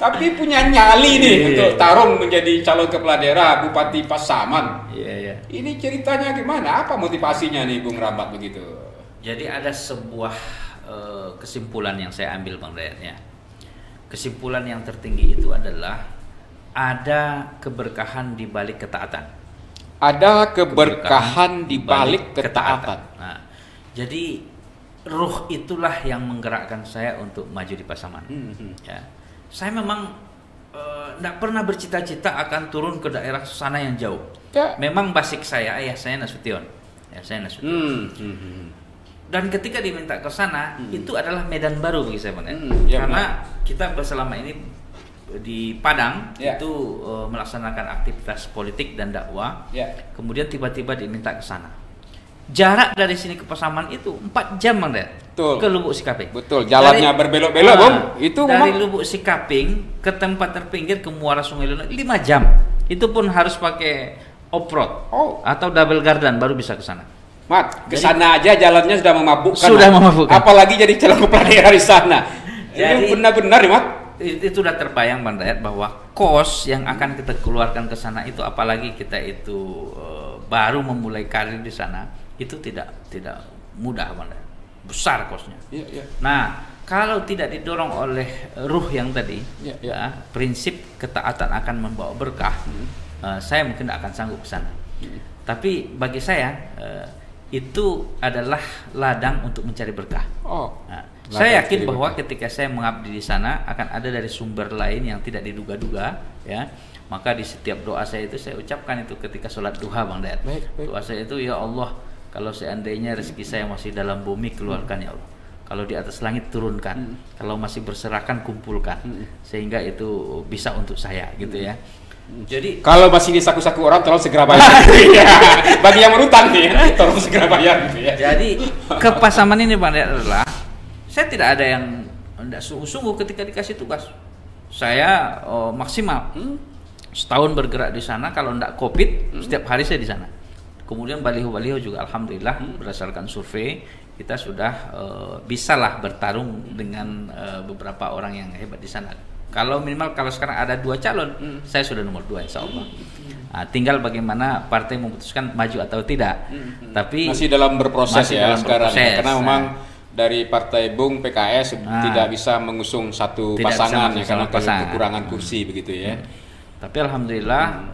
Tapi punya nyali nih untuk tarung menjadi calon kepala daerah Bupati Pasaman. Ini ceritanya gimana? Apa motivasinya nih Bung Rahmat begitu? Jadi ada sebuah kesimpulan yang saya ambil Bang Dayat ya. Kesimpulan yang tertinggi itu adalah ada keberkahan di balik ketaatan. Ada keberkahan di balik ketaatan. Nah, jadi ruh itulah yang menggerakkan saya untuk maju di Pasaman. Ya. Saya memang tidak pernah bercita-cita akan turun ke daerah sana yang jauh. Ya. Memang basic saya, ayah saya Nasution. Ya, saya Nasution. Dan ketika diminta ke sana, itu adalah medan baru bagi saya, Bang. Ya, karena kita selama ini di Padang Ya. itu melaksanakan aktivitas politik dan dakwah. Ya. Kemudian tiba-tiba diminta ke sana. Jarak dari sini ke Pasaman itu 4 jam, Bang Dayat. Betul. Ke Lubuk Sikaping. Betul, jalannya berbelok-belok, Bang. Itu dari memang Lubuk Sikaping ke tempat terpinggir ke Muara Sungai Lunak 5 jam. Itu pun harus pakai off-road atau double garden baru bisa ke sana. Mat, ke sana aja jalannya sudah memabukkan. Sudah memabukkan. Apalagi jadi calon kepala daerah di sana. Ini benar-benar ya, Mat. Itu sudah terbayang, Bang Dayat, bahwa kos yang akan kita keluarkan ke sana itu, apalagi kita itu baru memulai karir di sana, itu tidak mudah, Bang Dayat. Besar kosnya. Iya. Nah, kalau tidak didorong oleh ruh yang tadi, ya, prinsip ketaatan akan membawa berkah, saya mungkin tidak akan sanggup ke sana. Tapi bagi saya itu adalah ladang untuk mencari berkah. Nah, saya yakin bahwa ketika saya mengabdi di sana akan ada dari sumber lain yang tidak diduga-duga, ya. Maka di setiap doa saya itu saya ucapkan itu ketika sholat duha, Bang Dayat. Doa saya itu, ya Allah, kalau seandainya rezeki saya masih dalam bumi, keluarkan ya Allah. Kalau di atas langit, turunkan. Kalau masih berserakan, kumpulkan. Sehingga itu bisa untuk saya, gitu ya. Jadi kalau masih disaku-saku orang, tolong segera bayar. Bagi yang berutang nih, tolong segera bayar. Jadi ke Pasaman ini, Bang Dayat, adalah saya tidak ada yang tidak sungguh-sungguh ketika dikasih tugas. Saya maksimal setahun bergerak di sana. Kalau tidak COVID, setiap hari saya di sana. Kemudian baliho-baliho juga alhamdulillah berdasarkan survei kita sudah bisalah bertarung dengan beberapa orang yang hebat di sana. Kalau sekarang ada 2 calon, saya sudah nomor 2 insya Allah. Nah, tinggal bagaimana partai memutuskan maju atau tidak. Tapi masih dalam berproses ya sekarang. Berproses. Karena memang dari partai Bung PKS tidak bisa mengusung satu pasangan ya, karena kekurangan kursi begitu ya. Tapi alhamdulillah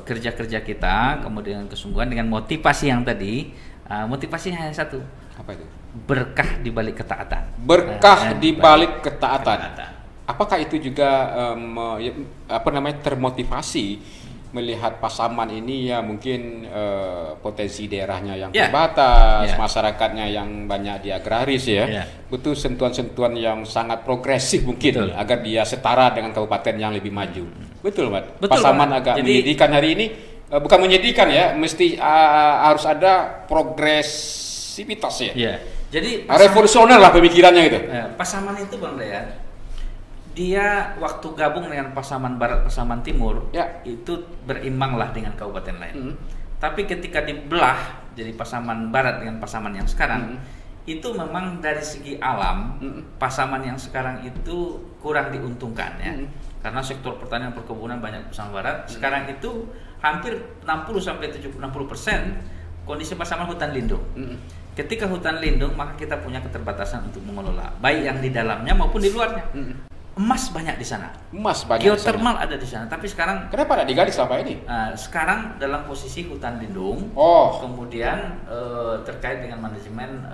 kerja-kerja kita kemudian kesungguhan dengan motivasi yang tadi, motivasinya hanya satu. Apa itu? Berkah di balik ketaatan. Berkah di balik ketaatan. Apakah itu juga termotivasi melihat Pasaman ini ya mungkin potensi daerahnya yang terbatas, masyarakatnya yang banyak di agraris ya, butuh sentuhan-sentuhan yang sangat progresif mungkin agar dia setara dengan kabupaten yang lebih maju. Betul, Pak. Pasaman agak menyedihkan hari ini, bukan menyedihkan ya, mesti harus ada progresivitas ya. Jadi revolusioner lah pemikirannya gitu. Pasaman itu, Bang Dayat, dia waktu gabung dengan Pasaman Barat, Pasaman Timur, itu berimbanglah dengan kabupaten lain. Tapi ketika dibelah jadi Pasaman Barat dengan Pasaman yang sekarang, itu memang dari segi alam, Pasaman yang sekarang itu kurang diuntungkan ya. Karena sektor pertanian perkebunan banyak Pasaman Barat. Sekarang itu hampir 60-60% kondisi Pasaman hutan lindung. Ketika hutan lindung, maka kita punya keterbatasan untuk mengelola, baik yang di dalamnya maupun di luarnya. Emas banyak di sana. Geotermal ada di sana. Tapi sekarang kenapa tidak digali selama ini? Sekarang dalam posisi hutan lindung. Kemudian terkait dengan manajemen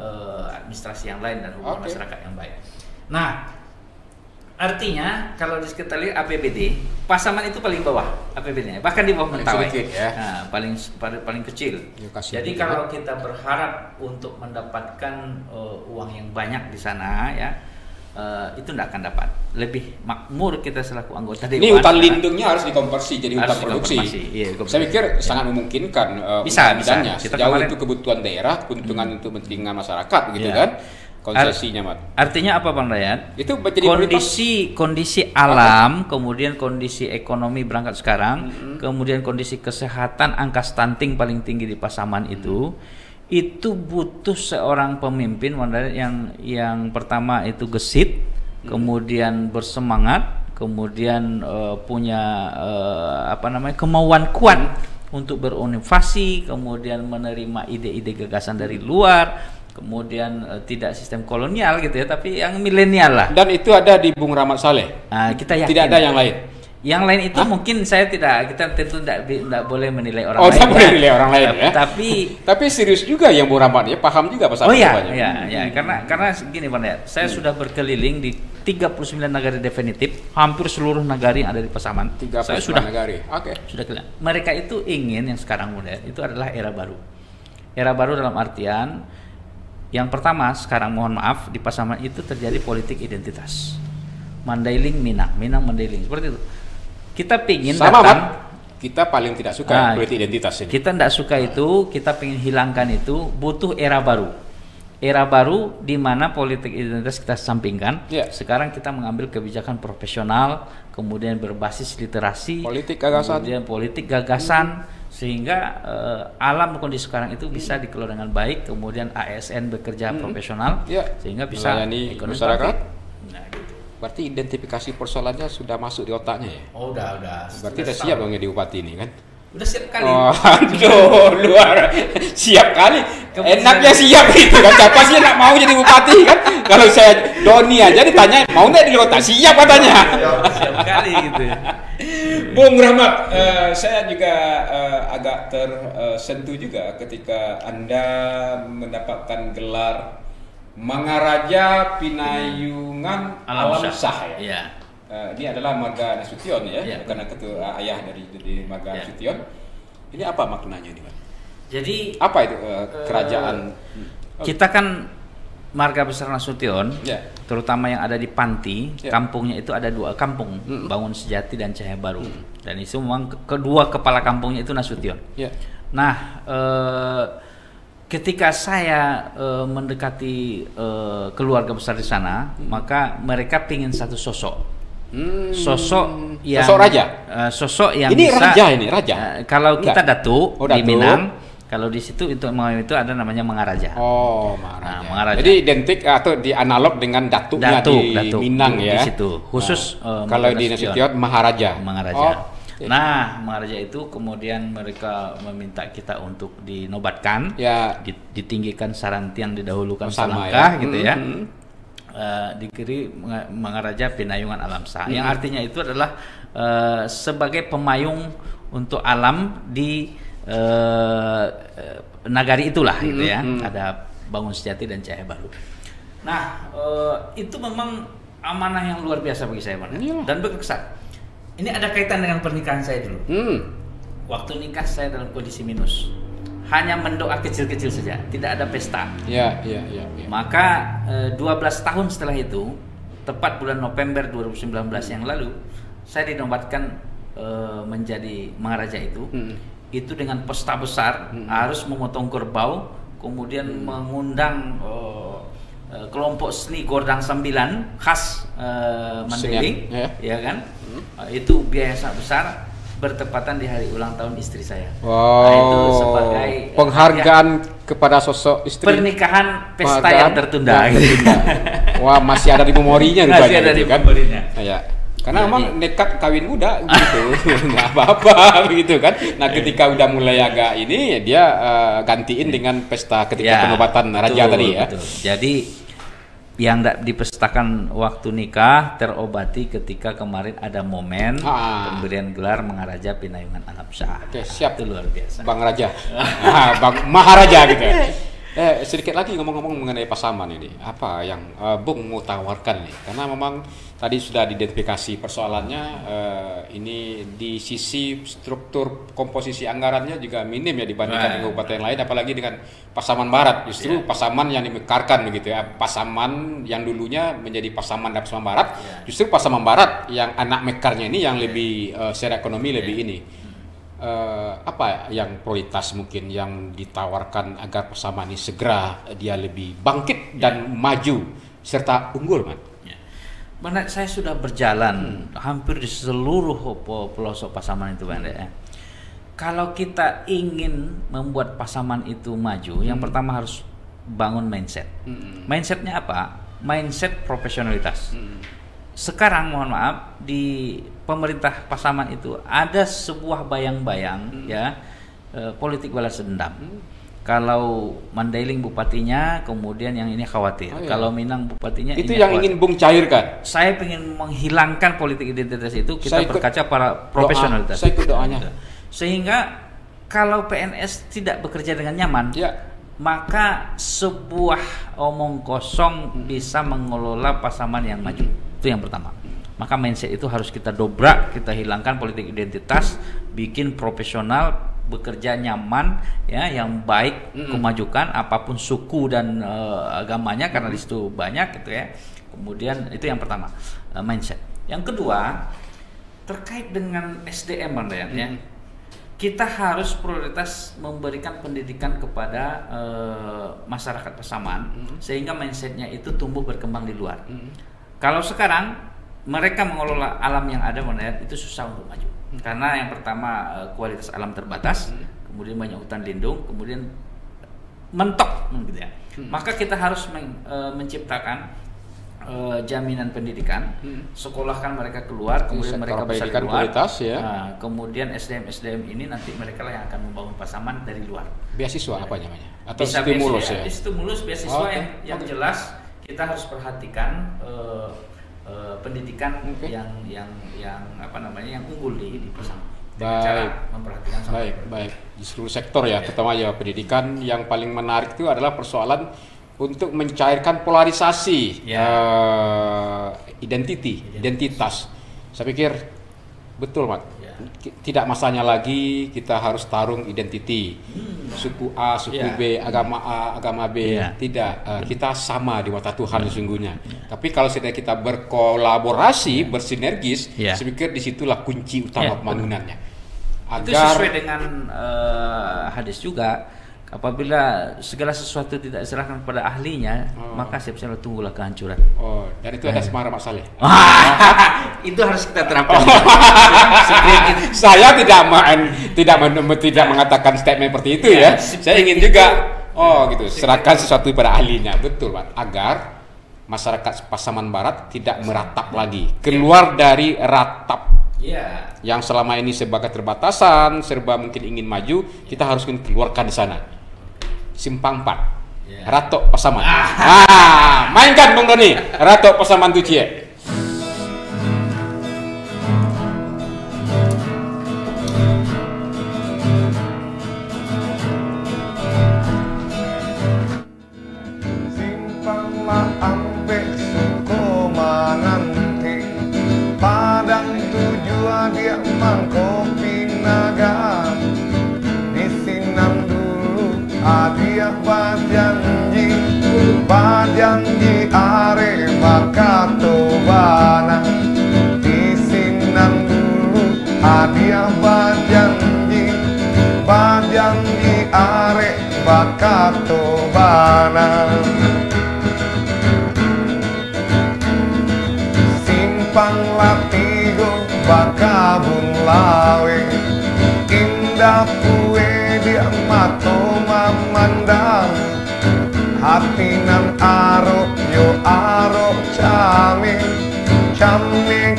administrasi yang lain dan hubungan masyarakat yang baik. Nah, artinya kalau kita lihat APBD, Pasaman itu paling bawah APBD-nya, bahkan di bawah Mentawai. Paling kecil. Jadi kalau kita berharap untuk mendapatkan uang yang banyak di sana ya, itu tidak akan dapat. Lebih makmur kita selaku anggota dewan. Ini hutan lindungnya harus dikonversi jadi hutan produksi. Saya pikir sangat memungkinkan bisa. Sejauh itu kebutuhan daerah, keuntungan untuk kepentingan masyarakat begitu kan. Konsesinya, Mat. Artinya apa, Bang Dayat? Itu jadi kondisi alam, kemudian kondisi ekonomi berangkat sekarang, kemudian kondisi kesehatan, angka stunting paling tinggi di Pasaman itu butuh seorang pemimpin yang pertama itu gesit, kemudian bersemangat, kemudian punya kemauan kuat untuk berinovasi, kemudian menerima ide-ide gagasan dari luar, kemudian tidak sistem kolonial gitu ya, tapi yang milenial lah. Dan itu ada di Bung Rahmat Saleh. Kita yakin tidak ada yang lain. Yang lain itu mungkin kita tentu tidak boleh menilai orang lain. Oh, tidak boleh menilai orang lain ya. Tapi serius juga yang Bung Rahmat ya, paham juga pasal ya, karena gini Bang Dayat, saya sudah berkeliling di 39 negara definitif, hampir seluruh negara yang ada di Pasaman. Saya sudah negara. Sudah keliling. Mereka itu ingin yang sekarang Bang Dayat, itu adalah era baru. Era baru dalam artian yang pertama sekarang mohon maaf di Pasaman itu terjadi politik identitas. Mandailing Minang Mandailing seperti itu. Kita pingin kita paling tidak suka politik identitas ini. Kita tidak suka itu, kita pingin hilangkan itu, butuh era baru. Era baru di mana politik identitas kita sampingkan. Sekarang kita mengambil kebijakan profesional, kemudian berbasis literasi, kemudian politik gagasan, sehingga alam kondisi sekarang itu bisa dikelola dengan baik, kemudian ASN bekerja profesional, sehingga bisa melayani masyarakat. Berarti identifikasi persoalannya sudah masuk di otaknya ya? Oh, udah. Berarti udah siap dong ya di Bupati ini kan? Udah siap kali. Oh, aduh, luar siap kali. Enaknya siap gitu kan? Siapa sih nak mau jadi Bupati kan? Kalau saya Doni aja ditanya mau nggak di kota, siap katanya. Siap kali gitu. Bung Rahmat, saya juga agak tersentuh juga ketika Anda mendapatkan gelar Mangaraja Pinayungan Alamsyah ya. Ini adalah Marga Nasution ya, karena ketua ayah dari Marga Nasution. Ini apa maknanya ini, Pak? Jadi apa itu kerajaan? Kita kan Marga Besar Nasution, terutama yang ada di Panti, kampungnya itu ada 2 kampung, Bangun Sejati dan Cahaya Baru. Dan itu memang kedua kepala kampungnya itu Nasution. Nah, ketika saya mendekati keluarga besar di sana, maka mereka pingin satu sosok. Sosok raja. Sosok yang ini bisa raja. Kalau kita Datuk di Minang, kalau di situ itu ada namanya Mangaraja. Oh, Mangaraja. Mangaraja. Jadi identik atau di analog dengan datuknya di Minang ya. Di situ. Khusus kalau di Nasution Maharaja. Nah, Mangaraja itu kemudian mereka meminta kita untuk dinobatkan, ditinggikan sarantian, didahulukan selangkah gitu ya. Dikiri Mangaraja Pinayungan Alamsyah, yang artinya itu adalah sebagai pemayung untuk alam di nagari itulah gitu ya. Ada Bangun Sejati dan Cahaya Baru. Nah, itu memang amanah yang luar biasa bagi saya dan berkesan. Ini ada kaitan dengan pernikahan saya dulu. Waktu nikah saya dalam kondisi minus, hanya mendoa kecil-kecil saja, tidak ada pesta. Maka 12 tahun setelah itu, tepat bulan November 2019 yang lalu, saya dinobatkan menjadi Mangaraja itu. Itu dengan pesta besar, harus memotong kerbau, kemudian mengundang kelompok seni Gordang Sembilan khas Mandailing, ya kan? Itu biaya sangat besar, bertepatan di hari ulang tahun istri saya. Nah, itu sebagai penghargaan kepada sosok istri. Pernikahan pesta yang tertunda. Wah, masih ada di memorinya rupanya. Masih ada di memorinya. Karena memang nekat kawin muda gitu, nggak apa-apa begitu kan. Nah, ketika udah mulai agak ini, dia gantiin dengan pesta ketika penobatan raja tadi ya. Jadi yang tidak dipestakan waktu nikah terobati ketika kemarin ada momen pemberian gelar Mangaraja Pinayungan Alamsyah. Oke, siap. Itu luar biasa. Bang Raja, Bang Maharaja gitu. Sedikit lagi ngomong-ngomong mengenai Pasaman ini, apa yang Bung mau tawarkan nih? Karena memang tadi sudah diidentifikasi persoalannya, ini di sisi struktur komposisi anggarannya juga minim ya dibandingkan dengan kabupaten lain, apalagi dengan Pasaman Barat. Justru Pasaman yang dimekarkan begitu ya, Pasaman yang dulunya menjadi Pasaman dan Pasaman Barat, justru Pasaman Barat yang anak mekarnya ini yang lebih secara ekonomi lebih ini. Apa yang prioritas mungkin yang ditawarkan agar Pasaman ini segera dia lebih bangkit dan maju serta unggul, Man? Bang, saya sudah berjalan hampir di seluruh pelosok Pasaman itu, Bang. Kalau kita ingin membuat Pasaman itu maju, yang pertama harus bangun mindset. Mindsetnya apa? Mindset profesionalitas. Sekarang mohon maaf di pemerintah Pasaman itu ada sebuah bayang-bayang politik balas dendam. Kalau Mandailing bupatinya, kemudian yang ini khawatir. Oh, iya. Kalau Minang bupatinya Itu ini yang khawatir. ingin Bung cairkan. Saya ingin menghilangkan politik identitas itu, kita Saya ikut berkaca para profesionalitas. saya ikut doanya. Sehingga kalau PNS tidak bekerja dengan nyaman, Ya. maka sebuah omong kosong bisa mengelola pasaman yang maju. Itu yang pertama. Maka mindset itu harus kita dobrak, kita hilangkan politik identitas, bikin profesional, bekerja nyaman, ya, yang baik, kemajukan apapun suku dan agamanya, karena di situ banyak gitu ya. Kemudian itu yang pertama, mindset. Yang kedua, terkait dengan SDM, Bang Dayat, ya. Kita harus prioritas memberikan pendidikan kepada masyarakat Pasaman, sehingga mindsetnya itu tumbuh berkembang di luar. Kalau sekarang mereka mengelola alam yang ada, itu susah untuk maju. Karena yang pertama kualitas alam terbatas, kemudian banyak hutan lindung, kemudian mentok, gitu ya. Maka kita harus menciptakan jaminan pendidikan, sekolahkan mereka keluar, kemudian Sektor mereka bisa pendidikan keluar. kualitas, ya. Nah, kemudian SDM ini nanti mereka lah yang akan membangun Pasaman dari luar. Beasiswa apa namanya? Atau Bisa stimulus beasiswa, ya? Stimulus beasiswa Oh, oke. yang jelas kita harus perhatikan pendidikan yang apa namanya, yang unggul di Pasaman. Dengan cara memperhatikan sama Baik. Di seluruh sektor ya, terutama ya pendidikan. Yang paling menarik itu adalah persoalan untuk mencairkan polarisasi identitas. Saya pikir betul, Mat. Ya. Tidak masanya lagi kita harus tarung identiti. Suku A, suku B, agama A, agama B. Ya. Tidak, kita sama di mata Tuhan sesungguhnya. Tapi kalau sudah kita berkolaborasi, bersinergis, saya pikir disitulah kunci utama pembangunannya. Itu sesuai dengan hadis juga. Apabila segala sesuatu tidak diserahkan kepada ahlinya, maka siap-siap tunggulah kehancuran. Oh, dan itu ada Semara Mak Saleh. Itu harus kita terapkan. Saya tidak mengatakan statement seperti itu ya. Saya ingin juga gitu, serahkan sesuatu pada ahlinya. Betul, Pak. Agar masyarakat Pasaman Barat tidak meratap lagi, keluar dari ratap. Yang selama ini serba keterbatasan, serba mungkin ingin maju, kita harus keluarkan di sana. Simpang 4, Ratok Pasaman. Mainkan Bung Doni, Ratok Pasaman tu cie. Simpanglah ampe suko mananti, padang tujuan dia mangko pinaga. Di sinan dulu adia bajanji are makato bana. Di sinan dulu adia bajanji are makato bana. Simpang latigo bakabung lawe, indah kue dia mato mamandang. Hati nan aro yo aro came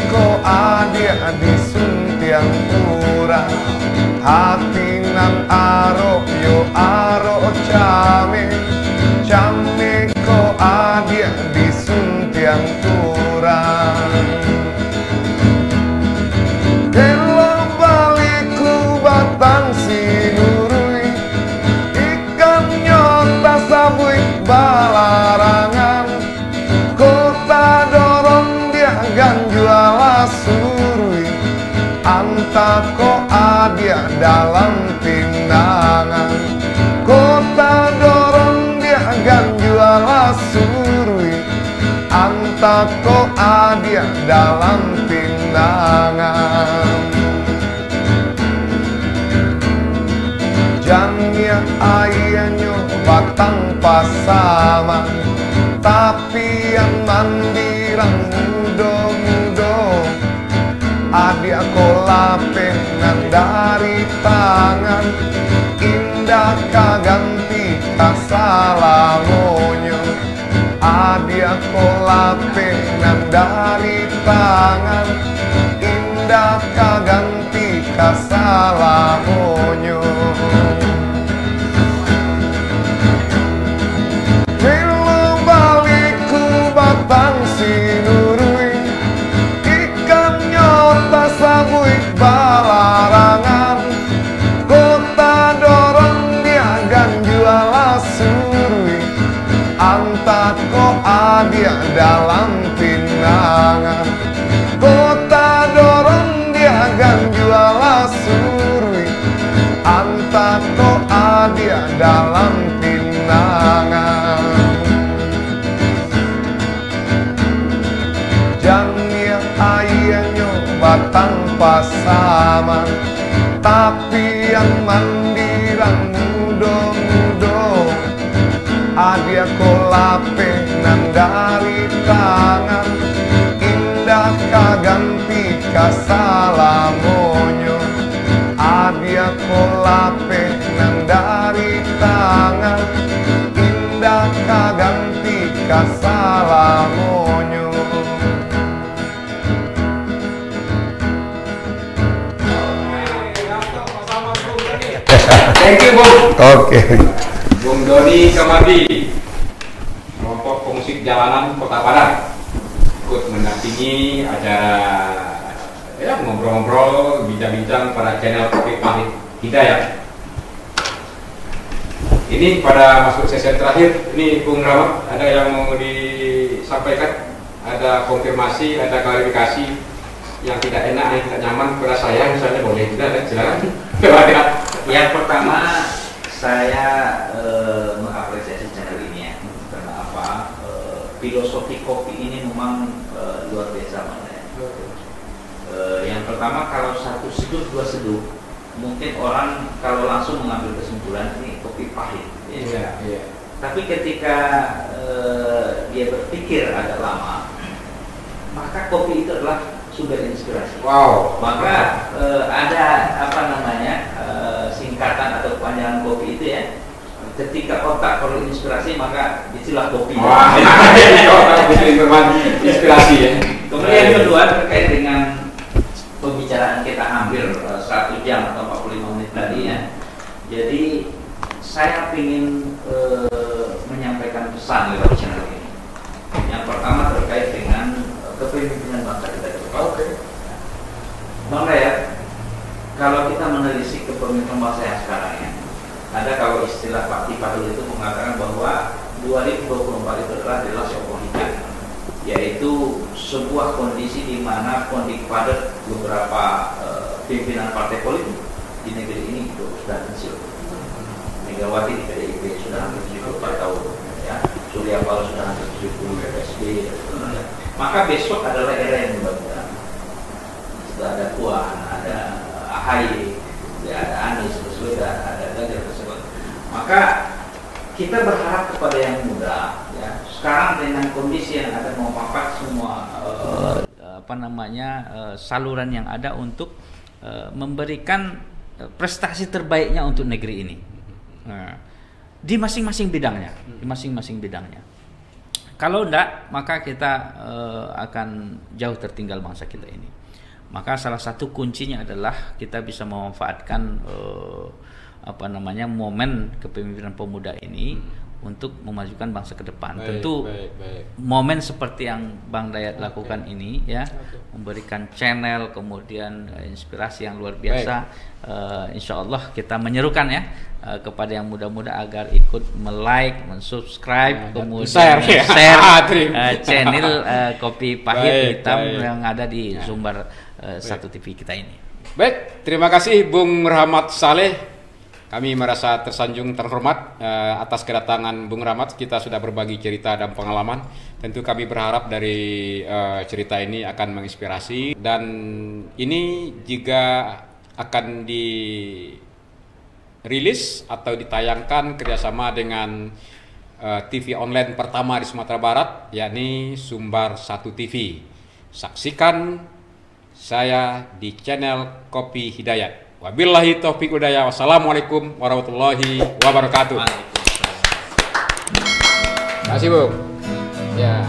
ko adia disuntiang pura. Hati nan aro yo aro came ko adia disuntiang pura. Kelo baliku batang sinurui, ikan nyota sabui balarangan. Kota dorong dia ganjuala surui, antako adia dalam pinangan. Kota dorong dia ganjuala surui, antako adia dalam pinangan. Jangnya ayahnya batang Pasaman, tapi yang mandirang mudo-mudo. Adia kolape nan dari tangan, indah kaganti kasalamonyo. Adia kolape nan dari tangan, indah kaganti kasalamonyo. anta toa dia dalam pinangan. Jangan ayahnya batang pasaman, tapi yang mandiran mudo-mudo. Adia kolape nan dari tangan, indah kaganti kasalamonyo. Adia kolape nan dari tangan, indah kaganti kasalamonyo. Thank you, Bung. Oke. Bung Doni Kamadi, kelompok pemusik jalanan Kota Padang, ikut mendampingi acara ya ngobrol-ngobrol, bincang-bincang pada channel Kopi Pahit Hidayat. Ini pada masuk sesi terakhir, ini Bung Rahmat, ada yang mau disampaikan? Ada konfirmasi, ada klarifikasi yang tidak enak, yang tidak nyaman pada saya, misalnya boleh tidak, silakan. Yang pertama, saya mengapresiasi channel ini ya. Karena apa? Filosofi kopi ini memang luar biasa ya. Yang pertama, kalau satu seduh dua seduh, mungkin orang kalau langsung mengambil kesimpulan ini kopi pahit. Ya. Iya. Tapi ketika dia berpikir agak lama, maka kopi itu adalah sumber inspirasi. Wow. Maka ada apa namanya singkatan atau kepanjangan kopi itu ya. Ketika otak perlu inspirasi maka istilah kopi. Wah, ini otak butuh informasi inspirasi ya. Kemudian yang kedua terkait dengan pembicaraan kita hampir 1 jam atau 45 menit tadi ya. Jadi saya ingin menyampaikan pesan lewat channel ini. Yang pertama terkait dengan kepemimpinan bangsa kita. Oke. Bang Dayat, kalau kita menelisik kepemimpinan bangsa yang sekarang ya, ada kalau istilah Pak Tipadul itu mengatakan bahwa 2024 itu adalah relasi oposisi, yaitu sebuah kondisi di mana kondisi padat beberapa pimpinan partai politik di negeri ini itu sudah pensiun. Megawati di PDIP sudah hampir 74 tahun, ya. Surya Paloh sudah hampir 70, SBY dan seterusnya. Maka besok adalah era yang muda-muda. Sudah ada Puan, ada AHY, ya, ada Anies Baswedan, ada Ganjar tersebut. Maka kita berharap kepada yang muda, ya. Sekarang dengan kondisi yang ada memangkat semua saluran yang ada untuk memberikan prestasi terbaiknya untuk negeri ini. Di masing-masing bidangnya, Kalau enggak, maka kita akan jauh tertinggal bangsa kita ini. Maka salah satu kuncinya adalah kita bisa memanfaatkan momen kepemimpinan pemuda ini untuk memajukan bangsa ke depan. Tentu momen seperti yang Bang Dayat lakukan ini ya, memberikan channel, kemudian inspirasi yang luar biasa. Insya Allah kita menyerukan ya kepada yang muda-muda agar ikut like, mensubscribe, kemudian share channel Kopi Pahit Hitam yang ada di Sumber 1 TV kita ini. Baik, terima kasih Bung Rahmat Saleh. Kami merasa tersanjung terhormat atas kedatangan Bung Rahmat. Kita sudah berbagi cerita dan pengalaman. Tentu kami berharap dari cerita ini akan menginspirasi. Dan ini juga akan dirilis atau ditayangkan kerjasama dengan TV online pertama di Sumatera Barat, yakni Sumber 1 TV. Saksikan saya di channel Kopi Hidayat. Wabillahi taufiq hidayah. Wassalamualaikum warahmatullahi wabarakatuh. Terima kasih, Bung. Ya,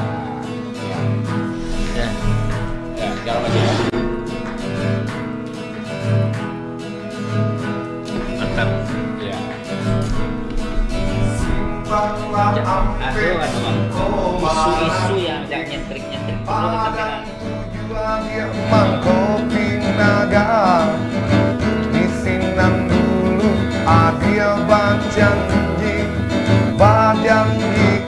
jalan lagi. Mantap. Ya. Isu-isu yang nyentrik-nyentrik Kopi naga dulu adia bajanji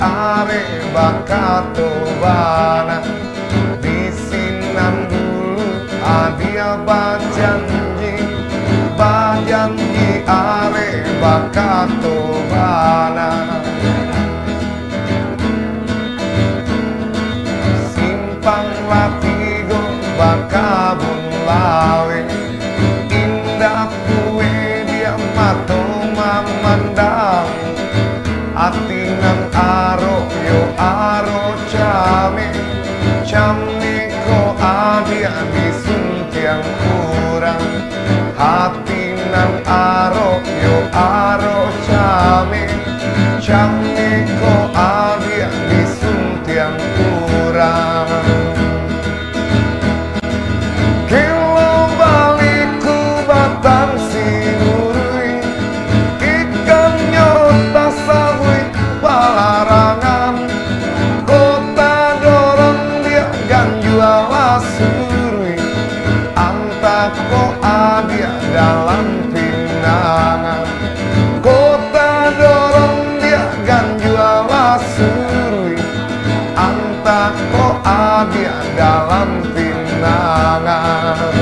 are bakato bana disinan dulu adia bajanji are bakato bana simpang latigo bakabun lawe indah kue dia mato mamandang atinan aro yo aro came ko adia disuntiang kurang hatinan aro yo aro came ko adia disuntiang kurang kelo baliku batang sinurui ikan nyota sawui palarangan kota dorong dia ganjuala surui antako adia dalam pinangan kota dorong dia ganjuala surui antako adia dalam pinangan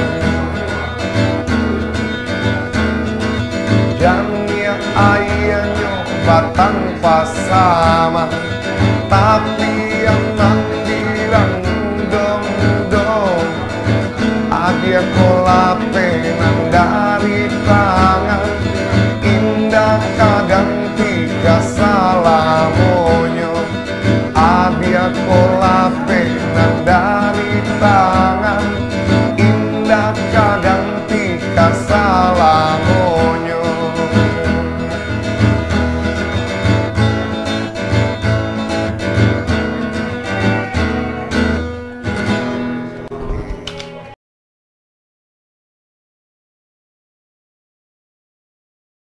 jamnya ayahnya batang pasama tapi yang bilang dong dong adia kola